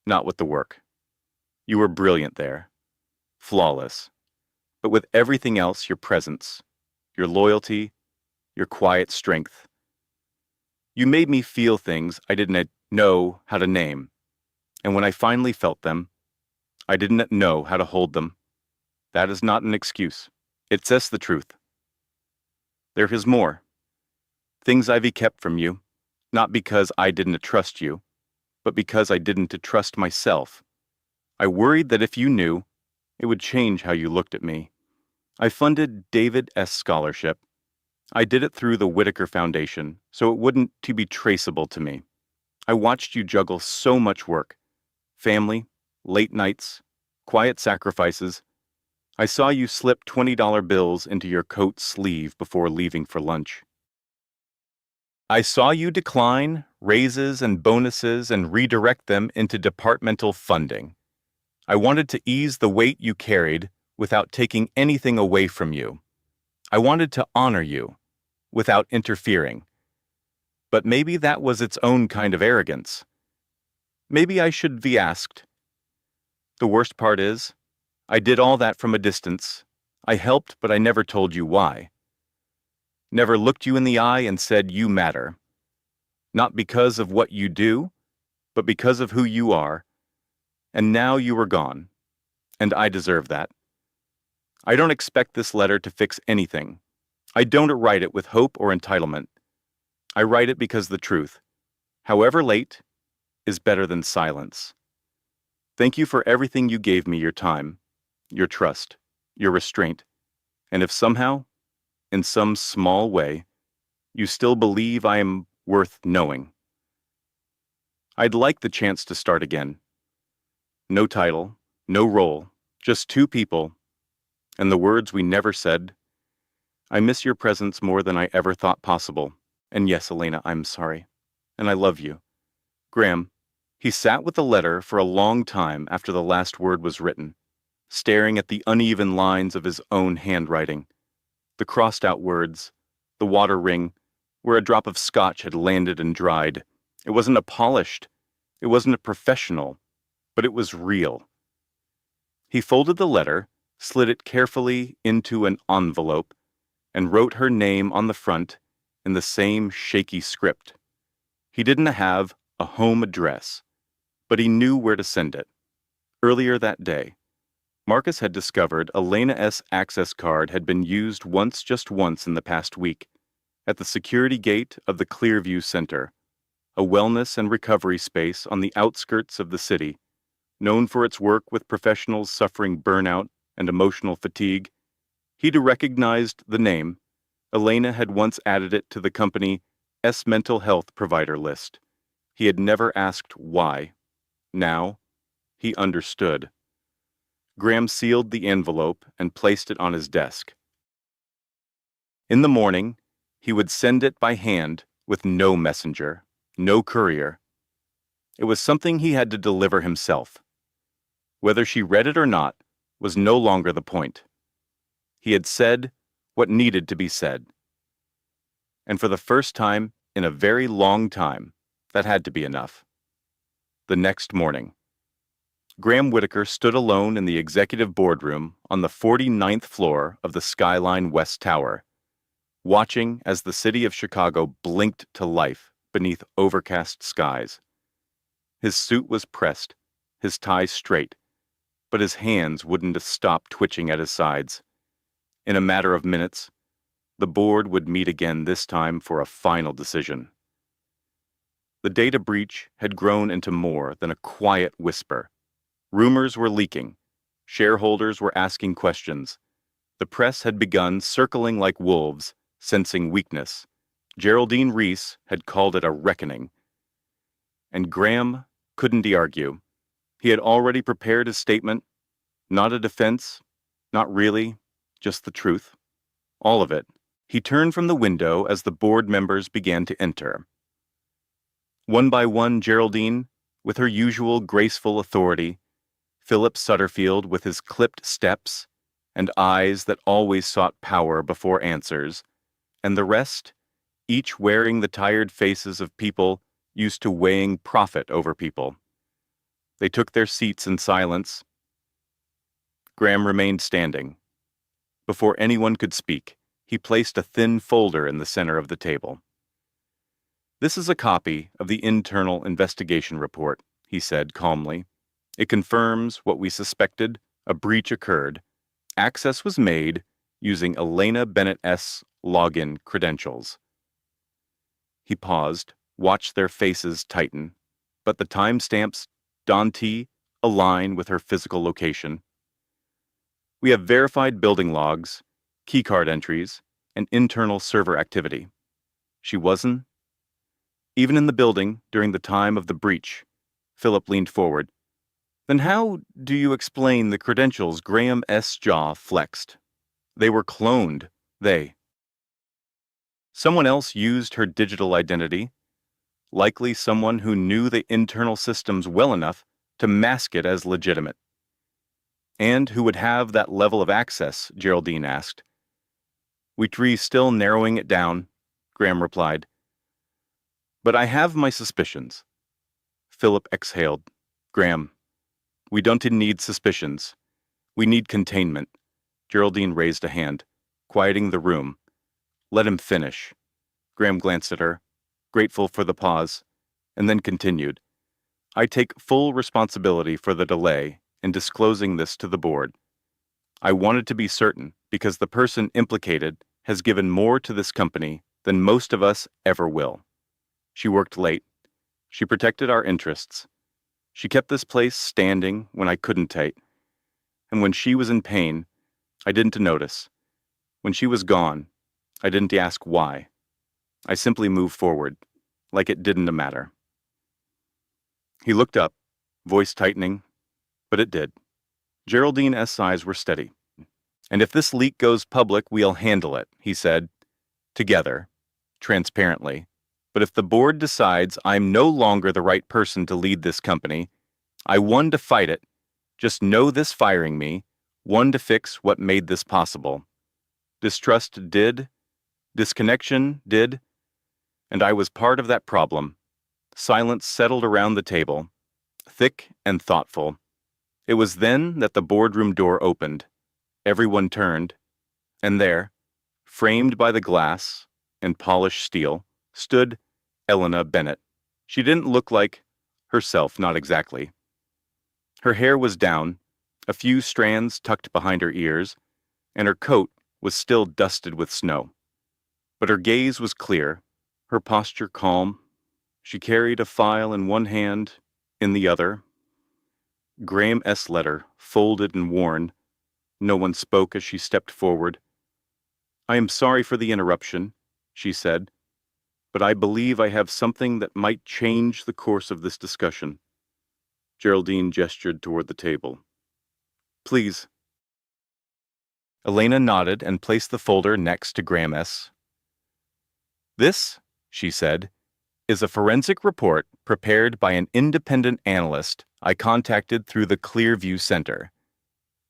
Not with the work. You were brilliant there. Flawless. But with everything else, your presence, your loyalty, your quiet strength. You made me feel things I didn't know how to name. And when I finally felt them, I didn't know how to hold them. That is not an excuse. It says the truth. There is more. Things I've kept from you, not because I didn't trust you, but because I didn't trust myself. I worried that if you knew, it would change how you looked at me. I funded David's scholarship. I did it through the Whitaker Foundation, so it wouldn't be traceable to me. I watched you juggle so much work. Family, late nights, quiet sacrifices. I saw you slip $20 bills into your coat sleeve before leaving for lunch. I saw you decline raises and bonuses and redirect them into departmental funding. I wanted to ease the weight you carried without taking anything away from you. I wanted to honor you without interfering. But maybe that was its own kind of arrogance. Maybe I should be asked. The worst part is, I did all that from a distance. I helped, but I never told you why. Never looked you in the eye and said you matter. Not because of what you do, but because of who you are. And now you are gone. And I deserve that. I don't expect this letter to fix anything. I don't write it with hope or entitlement. I write it because the truth, however late, is better than silence. Thank you for everything you gave me, your time, your trust, your restraint, and if somehow, in some small way, you still believe I am worth knowing. I'd like the chance to start again. No title, no role, just two people, and the words we never said. I miss your presence more than I ever thought possible. And yes, Elena, I'm sorry. And I love you. Graham. He sat with the letter for a long time after the last word was written, staring at the uneven lines of his own handwriting, the crossed-out words, the water ring, where a drop of scotch had landed and dried. It wasn't a polished, it wasn't a professional, but it was real. He folded the letter, slid it carefully into an envelope, and wrote her name on the front in the same shaky script. He didn't have a home address, but he knew where to send it. Earlier that day, Marcus had discovered Elena's access card had been used just once in the past week, at the security gate of the Clearview Center, a wellness and recovery space on the outskirts of the city, known for its work with professionals suffering burnout and emotional fatigue. He'd recognized the name. Elena had once added it to the company's mental health provider list. He had never asked why. Now, he understood. Graham sealed the envelope and placed it on his desk. In the morning, he would send it by hand with no messenger, no courier. It was something he had to deliver himself. Whether she read it or not was no longer the point. He had said what needed to be said. And for the first time in a very long time, that had to be enough. The next morning, Graham Whitaker stood alone in the executive boardroom on the 49th floor of the Skyline West Tower, watching as the city of Chicago blinked to life beneath overcast skies. His suit was pressed, his tie straight, but his hands wouldn't stop twitching at his sides. In a matter of minutes, the board would meet again, this time for a final decision. The data breach had grown into more than a quiet whisper. Rumors were leaking. Shareholders were asking questions. The press had begun circling like wolves, sensing weakness. Geraldine Reese had called it a reckoning. And Graham couldn't argue. He had already prepared his statement. Not a defense, not really, just the truth. All of it. He turned from the window as the board members began to enter. One by one, Geraldine, with her usual graceful authority, Philip Sutterfield with his clipped steps and eyes that always sought power before answers, and the rest, each wearing the tired faces of people used to weighing profit over people. They took their seats in silence. Graham remained standing. Before anyone could speak, he placed a thin folder in the center of the table. "This is a copy of the internal investigation report," he said calmly. "It confirms what we suspected. A breach occurred. Access was made using Elena Bennett's login credentials." He paused, watched their faces tighten, but the timestamps Dante align with her physical location. "We have verified building logs, keycard entries, and internal server activity. She wasn't even in the building during the time of the breach." Philip leaned forward. "Then how do you explain the credentials?" Graham's jaw flexed. "They were cloned. Someone else used her digital identity, likely someone who knew the internal systems well enough to mask it as legitimate." "And who would have that level of access?" Geraldine asked. "We're still narrowing it down," Graham replied. But I have my suspicions. Philip exhaled. Graham, we don't need suspicions. We need containment. Geraldine raised a hand, quieting the room. Let him finish. Graham glanced at her, grateful for the pause, and then continued. I take full responsibility for the delay in disclosing this to the board. I wanted to be certain because the person implicated has given more to this company than most of us ever will. She worked late. She protected our interests. She kept this place standing when I couldn't take. And when she was in pain, I didn't notice. When she was gone, I didn't ask why. I simply moved forward, like it didn't matter. He looked up, voice tightening, but it did. Geraldine's eyes were steady. And if this leak goes public, we'll handle it, he said. Together, transparently. But if the board decides I'm no longer the right person to lead this company, I won to fight it. Just know this firing me, won to fix what made this possible. Distrust did, disconnection did, and I was part of that problem. Silence settled around the table, thick and thoughtful. It was then that the boardroom door opened. Everyone turned, and there, framed by the glass and polished steel, stood Elena Bennett. She didn't look like herself, not exactly. Her hair was down, a few strands tucked behind her ears, and her coat was still dusted with snow. But her gaze was clear, her posture calm. She carried a file in one hand, in the other. Graham's letter, folded and worn. No one spoke as she stepped forward. I am sorry for the interruption, she said, but I believe I have something that might change the course of this discussion. Geraldine gestured toward the table. Please. Elena nodded and placed the folder next to Graham's. This, she said, is a forensic report prepared by an independent analyst I contacted through the Clearview Center.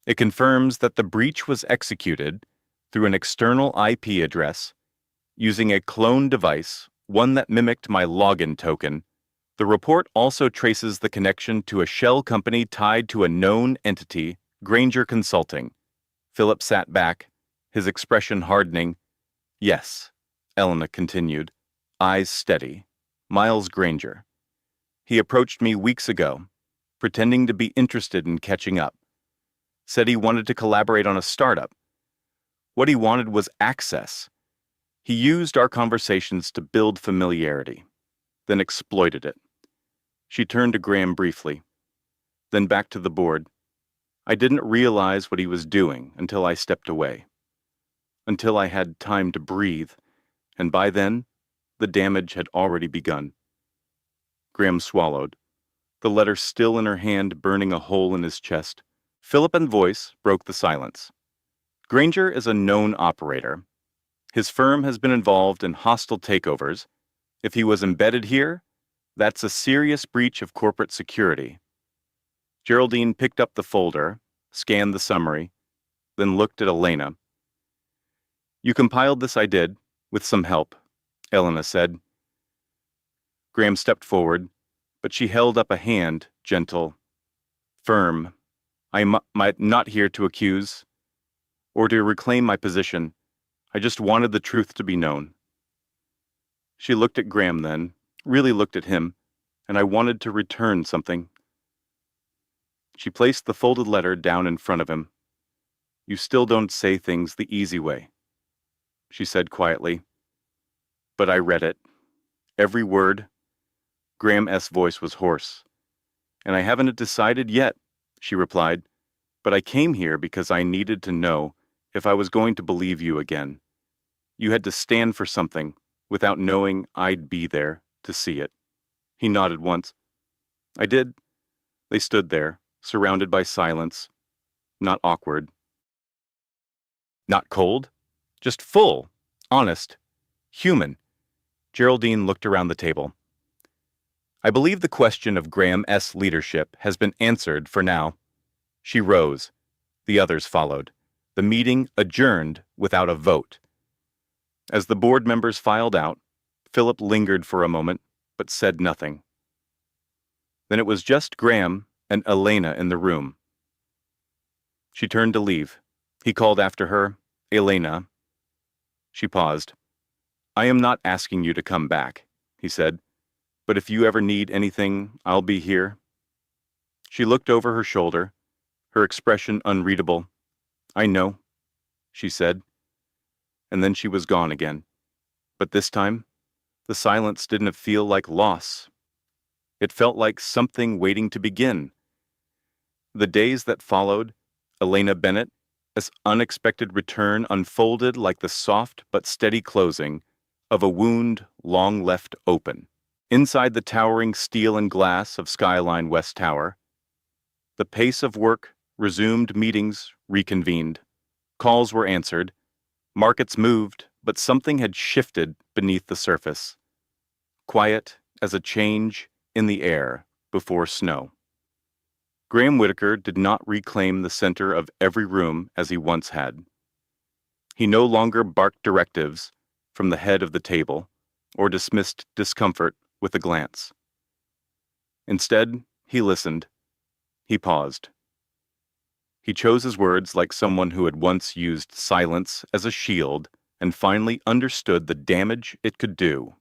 It confirms that the breach was executed through an external IP address using a clone device, one that mimicked my login token. The report also traces the connection to a shell company tied to a known entity, Granger Consulting. Philip sat back, his expression hardening. Yes, Elena continued, eyes steady. Miles Granger. He approached me weeks ago, pretending to be interested in catching up. Said he wanted to collaborate on a startup. What he wanted was access. He used our conversations to build familiarity, then exploited it. She turned to Graham briefly, then back to the board. I didn't realize what he was doing until I stepped away, until I had time to breathe, and by then, the damage had already begun. Graham swallowed, the letter still in her hand burning a hole in his chest. Philip's voice broke the silence. Granger is a known operator. His firm has been involved in hostile takeovers. If he was embedded here, that's a serious breach of corporate security. Geraldine picked up the folder, scanned the summary, then looked at Elena. You compiled this, I did, with some help, Elena said. Graham stepped forward, but she held up a hand, gentle, firm. I'm not here to accuse or to reclaim my position. I just wanted the truth to be known. She looked at Graham then, really looked at him, and I wanted to return something. She placed the folded letter down in front of him. You still don't say things the easy way, she said quietly. But I read it. Every word. Graham's voice was hoarse. And I haven't decided yet, she replied. But I came here because I needed to know if I was going to believe you again. You had to stand for something without knowing I'd be there to see it. He nodded once. I did. They stood there, surrounded by silence. Not awkward. Not cold. Just full. Honest. Human. Geraldine looked around the table. I believe the question of Graham's leadership has been answered for now. She rose. The others followed. The meeting adjourned without a vote. As the board members filed out, Philip lingered for a moment, but said nothing. Then it was just Graham and Elena in the room. She turned to leave. He called after her, "Elena." She paused. "I am not asking you to come back," he said, "but if you ever need anything, I'll be here." She looked over her shoulder, her expression unreadable. "I know," she said, and then she was gone again. But this time, the silence didn't feel like loss. It felt like something waiting to begin. The days that followed, Elena Bennett's unexpected return unfolded like the soft but steady closing of a wound long left open. Inside the towering steel and glass of Skyline West Tower, the pace of work resumed, meetings reconvened, calls were answered, markets moved, but something had shifted beneath the surface, quiet as a change in the air before snow. Graham Whitaker did not reclaim the center of every room as he once had. He no longer barked directives from the head of the table or dismissed discomfort with a glance. Instead, he listened. He paused. He chose his words like someone who had once used silence as a shield and finally understood the damage it could do.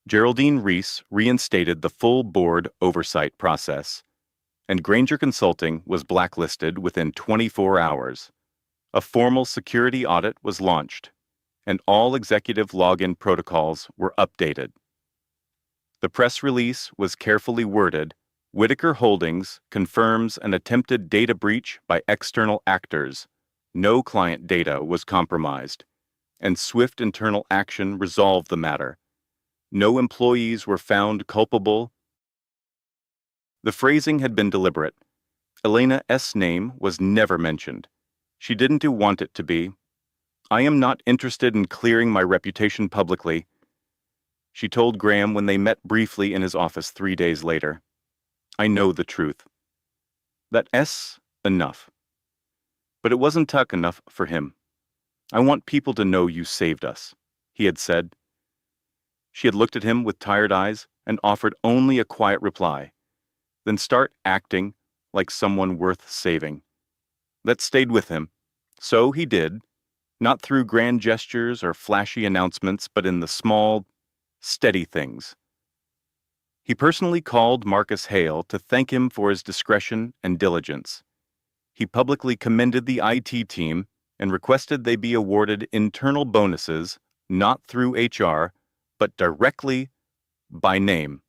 Geraldine Reese reinstated the full board oversight process, and Granger Consulting was blacklisted within 24 hours. A formal security audit was launched, and all executive login protocols were updated. The press release was carefully worded. Whitaker Holdings confirms an attempted data breach by external actors. No client data was compromised, and swift internal action resolved the matter. No employees were found culpable. The phrasing had been deliberate. Elena's name was never mentioned. She didn't want it to be. "I am not interested in clearing my reputation publicly," she told Graham when they met briefly in his office 3 days later. "I know the truth." That's enough. But it wasn't tough enough for him. "I want people to know you saved us," he had said. She had looked at him with tired eyes and offered only a quiet reply. "Then start acting like someone worth saving." That stayed with him. So he did, not through grand gestures or flashy announcements, but in the small, steady things. He personally called Marcus Hale to thank him for his discretion and diligence. He publicly commended the IT team and requested they be awarded internal bonuses, not through HR, but directly by name.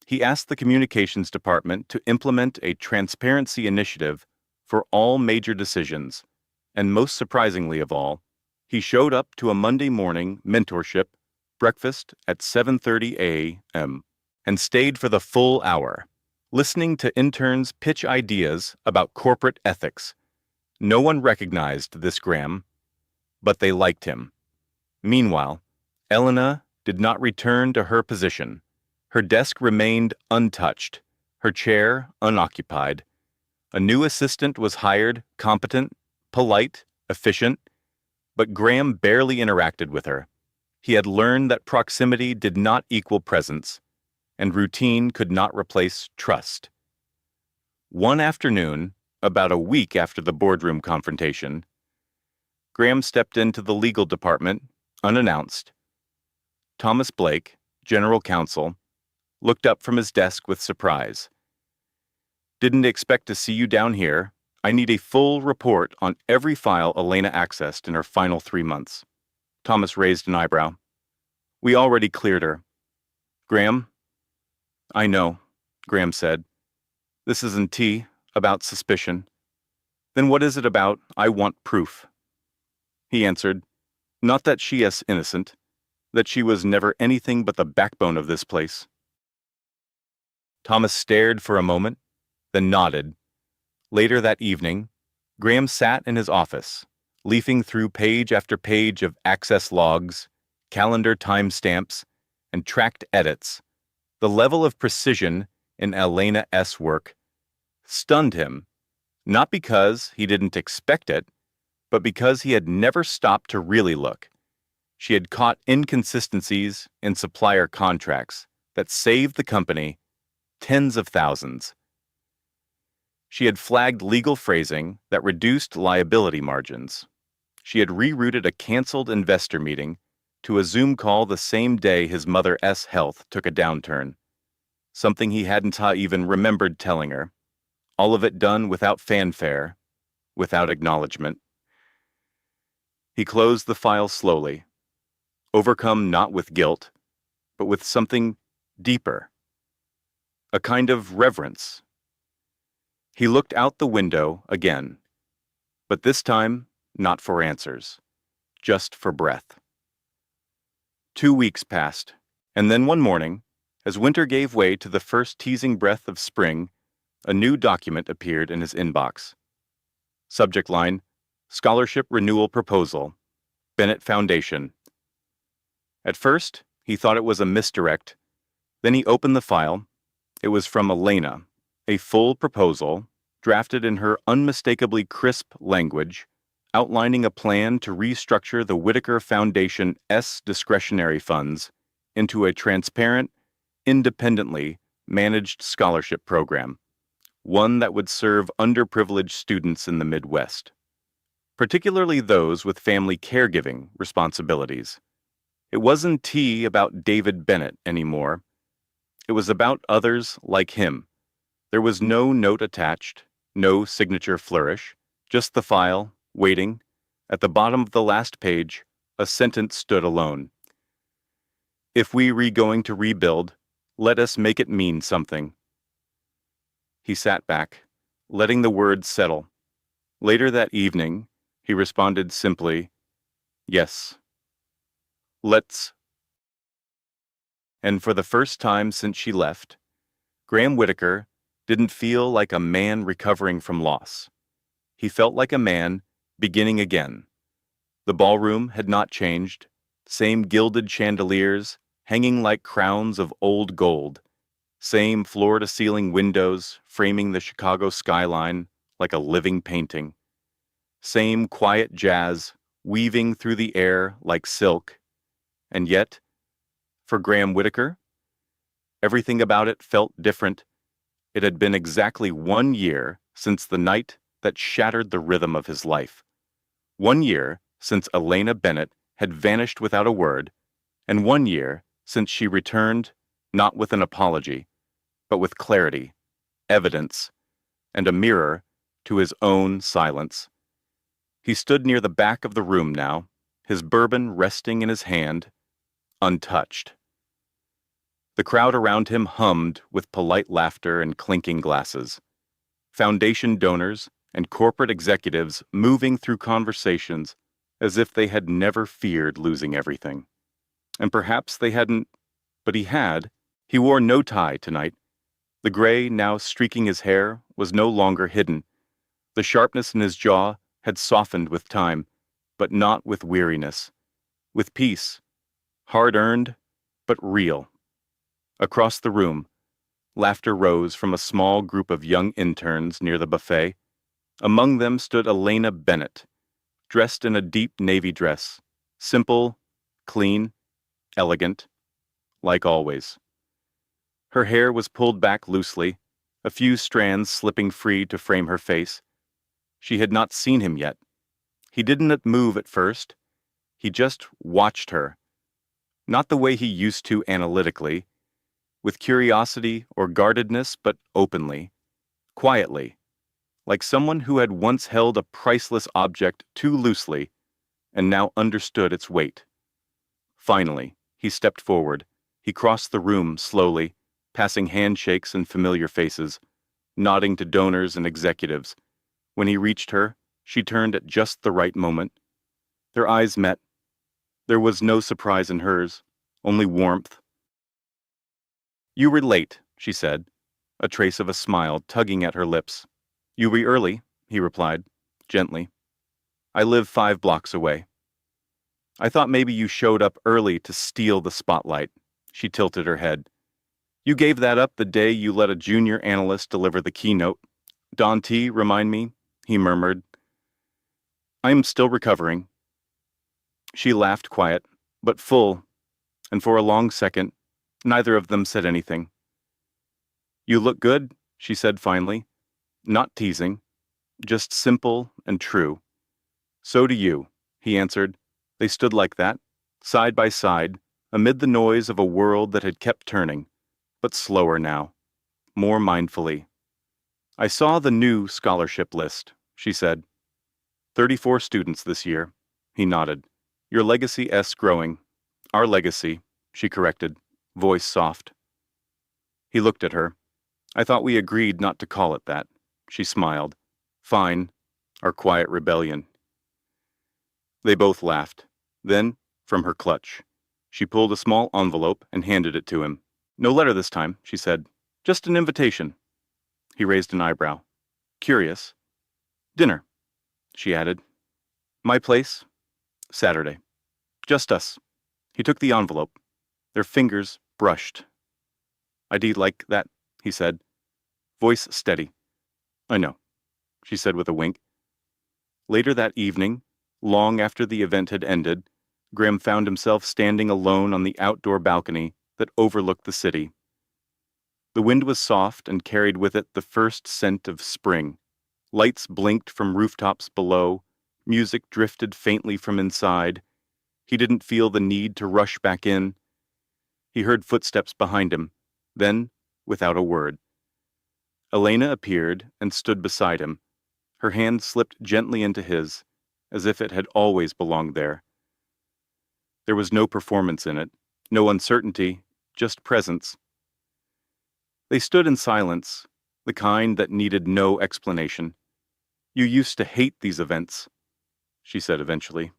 He asked the communications department to implement a transparency initiative for all major decisions, and most surprisingly of all, he showed up to a Monday morning mentorship breakfast at 7:30 a.m. and stayed for the full hour, listening to interns pitch ideas about corporate ethics. No one recognized this Graham, but they liked him. Meanwhile, Elena did not return to her position. Her desk remained untouched, her chair unoccupied. A new assistant was hired, competent, polite, efficient, but Graham barely interacted with her. He had learned that proximity did not equal presence, and routine could not replace trust. One afternoon, about a week after the boardroom confrontation, Graham stepped into the legal department, unannounced. Thomas Blake, general counsel, looked up from his desk with surprise. "Didn't expect to see you down here. I need a full report on every file Elena accessed in her final 3 months." Thomas raised an eyebrow. "We already cleared her." "Graham?" "I know," Graham said. "This isn't about suspicion." "Then what is it about? I want proof." He answered, "Not that she is innocent, that she was never anything but the backbone of this place." Thomas stared for a moment, then nodded. Later that evening, Graham sat in his office, leafing through page after page of access logs, calendar timestamps, and tracked edits. The level of precision in Elena's work stunned him, not because he didn't expect it, but because he had never stopped to really look. She had caught inconsistencies in supplier contracts, that saved the company tens of thousands. She had flagged legal phrasing that reduced liability margins. She had rerouted a canceled investor meeting to a Zoom call the same day his mother's health took a downturn, something he hadn't even remembered telling her. All of it done without fanfare, without acknowledgement. He closed the file slowly, overcome not with guilt, but with something deeper, a kind of reverence. He looked out the window again, but this time not for answers, just for breath. 2 weeks passed, and then one morning, as winter gave way to the first teasing breath of spring, a new document appeared in his inbox. Subject line, Scholarship Renewal Proposal, Bennett Foundation. At first, he thought it was a misdirect. Then he opened the file. It was from Elena, a full proposal, drafted in her unmistakably crisp language, outlining a plan to restructure the Whitaker Foundation's discretionary funds into a transparent, independently managed scholarship program, one that would serve underprivileged students in the Midwest, particularly those with family caregiving responsibilities. It wasn't about David Bennett anymore. It was about others like him. There was no note attached, no signature flourish, just the file, waiting. At the bottom of the last page, a sentence stood alone. If we going to rebuild, let us make it mean something. He sat back, letting the words settle. Later that evening, he responded simply, yes. Let's. And for the first time since she left, Graham Whitaker didn't feel like a man recovering from loss. He felt like a man beginning again. The ballroom had not changed, same gilded chandeliers hanging like crowns of old gold, same floor-to-ceiling windows framing the Chicago skyline like a living painting, same quiet jazz weaving through the air like silk. And yet, for Graham Whitaker, everything about it felt different. It had been exactly 1 year since the night that shattered the rhythm of his life. 1 year since Elena Bennett had vanished without a word, and 1 year since she returned not with an apology, but with clarity, evidence, and a mirror to his own silence. He stood near the back of the room now, his bourbon resting in his hand, untouched. The crowd around him hummed with polite laughter and clinking glasses. Foundation donors and corporate executives moving through conversations as if they had never feared losing everything. And perhaps they hadn't, but he had. He wore no tie tonight. The gray now streaking his hair was no longer hidden. The sharpness in his jaw had softened with time, but not with weariness. With peace. Hard-earned, but real. Across the room, laughter rose from a small group of young interns near the buffet. Among them stood Elena Bennett, dressed in a deep navy dress, simple, clean, elegant, like always. Her hair was pulled back loosely, a few strands slipping free to frame her face. She had not seen him yet. He didn't move at first. He just watched her. Not the way he used to analytically, with curiosity or guardedness, but openly, quietly, like someone who had once held a priceless object too loosely and now understood its weight. Finally, he stepped forward. He crossed the room slowly, passing handshakes and familiar faces, nodding to donors and executives. When he reached her, she turned at just the right moment. Their eyes met. There was no surprise in hers, only warmth. "You were late," she said, a trace of a smile tugging at her lips. "You were early," he replied, gently. "I live 5 blocks away." "I thought maybe you showed up early to steal the spotlight." She tilted her head. "You gave that up the day you let a junior analyst deliver the keynote. Don T, remind me," he murmured. "I am still recovering." She laughed quiet, but full, and for a long second, Neither of them said anything. "You look good," she said finally. Not teasing, just simple and true. "So do you," he answered. They stood like that, side by side, amid the noise of a world that had kept turning, but slower now, more mindfully. "I saw the new scholarship list," she said. 34 students this year." He nodded. "Your legacy-s growing." "Our legacy," she corrected, voice soft. He looked at her. "I thought we agreed not to call it that." She smiled. "Fine. Our quiet rebellion." They both laughed. Then, from her clutch, she pulled a small envelope and handed it to him. "No letter this time," she said. "Just an invitation." He raised an eyebrow. "Curious." "Dinner," she added. "My place. Saturday. Just us." He took the envelope. Their fingers brushed. "I'd like that," he said, voice steady. "I know," she said with a wink. Later that evening, long after the event had ended, Graham found himself standing alone on the outdoor balcony that overlooked the city. The wind was soft and carried with it the first scent of spring. Lights blinked from rooftops below, music drifted faintly from inside. He didn't feel the need to rush back in. He heard footsteps behind him. Then, without a word, Elena appeared and stood beside him. Her hand slipped gently into his, as if it had always belonged there. There was no performance in it, no uncertainty, just presence. They stood in silence, the kind that needed no explanation. "You used to hate these events," she said eventually.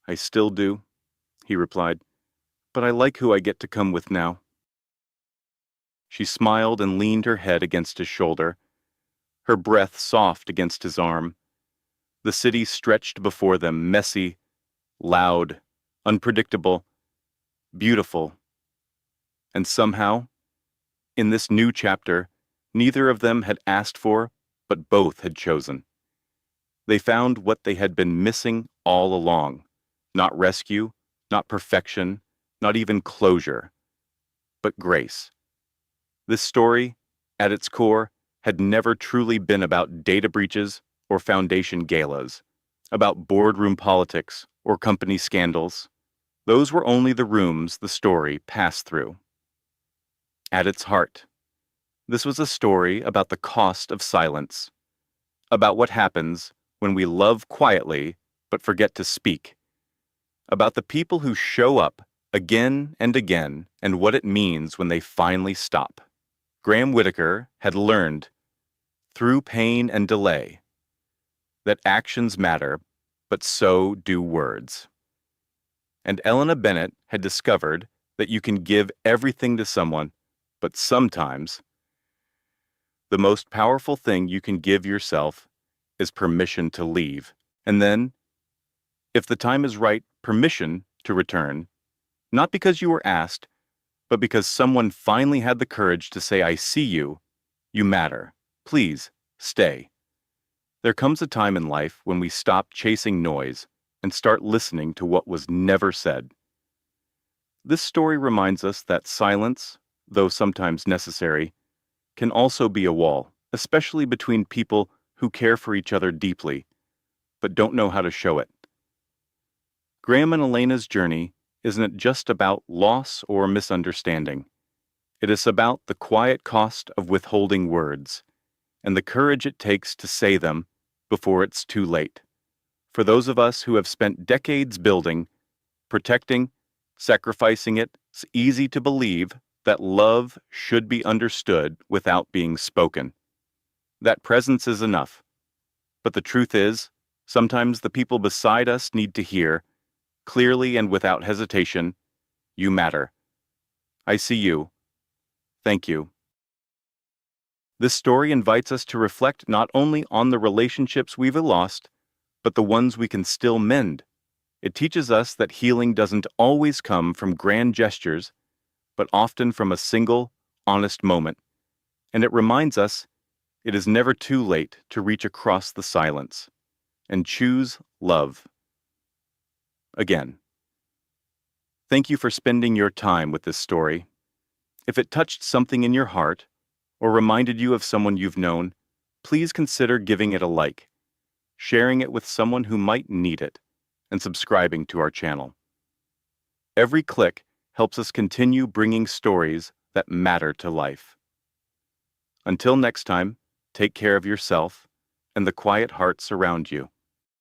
"I still do," he replied, "but I like who I get to come with now." She smiled and leaned her head against his shoulder, her breath soft against his arm. The city stretched before them, messy, loud, unpredictable, beautiful. And somehow, in this new chapter, neither of them had asked for, but both had chosen. They found what they had been missing all along. Not rescue, not perfection, not even closure, but grace. This story, at its core, had never truly been about data breaches or foundation galas, about boardroom politics or company scandals. Those were only the rooms the story passed through. At its heart, this was a story about the cost of silence, about what happens when we love quietly but forget to speak, about the people who show up again and again and what it means when they finally stop. Graham Whitaker had learned, through pain and delay, that actions matter, but so do words. And Elena Bennett had discovered that you can give everything to someone, but sometimes the most powerful thing you can give yourself is permission to leave. And then, if the time is right, permission to return, not because you were asked, but because someone finally had the courage to say, "I see you, you matter, please, stay." There comes a time in life when we stop chasing noise and start listening to what was never said. This story reminds us that silence, though sometimes necessary, can also be a wall, especially between people who care for each other deeply, but don't know how to show it. Graham and Elena's journey isn't just about loss or misunderstanding. It is about the quiet cost of withholding words and the courage it takes to say them before it's too late. For those of us who have spent decades building, protecting, sacrificing it, it's easy to believe that love should be understood without being spoken. That presence is enough. But the truth is, sometimes the people beside us need to hear, clearly and without hesitation, "You matter. I see you. Thank you." This story invites us to reflect not only on the relationships we've lost, but the ones we can still mend. It teaches us that healing doesn't always come from grand gestures, but often from a single, honest moment. And it reminds us it is never too late to reach across the silence and choose love. Again, thank you for spending your time with this story. If it touched something in your heart or reminded you of someone you've known, please consider giving it a like, sharing it with someone who might need it, and subscribing to our channel. Every click helps us continue bringing stories that matter to life. Until next time, take care of yourself and the quiet hearts around you.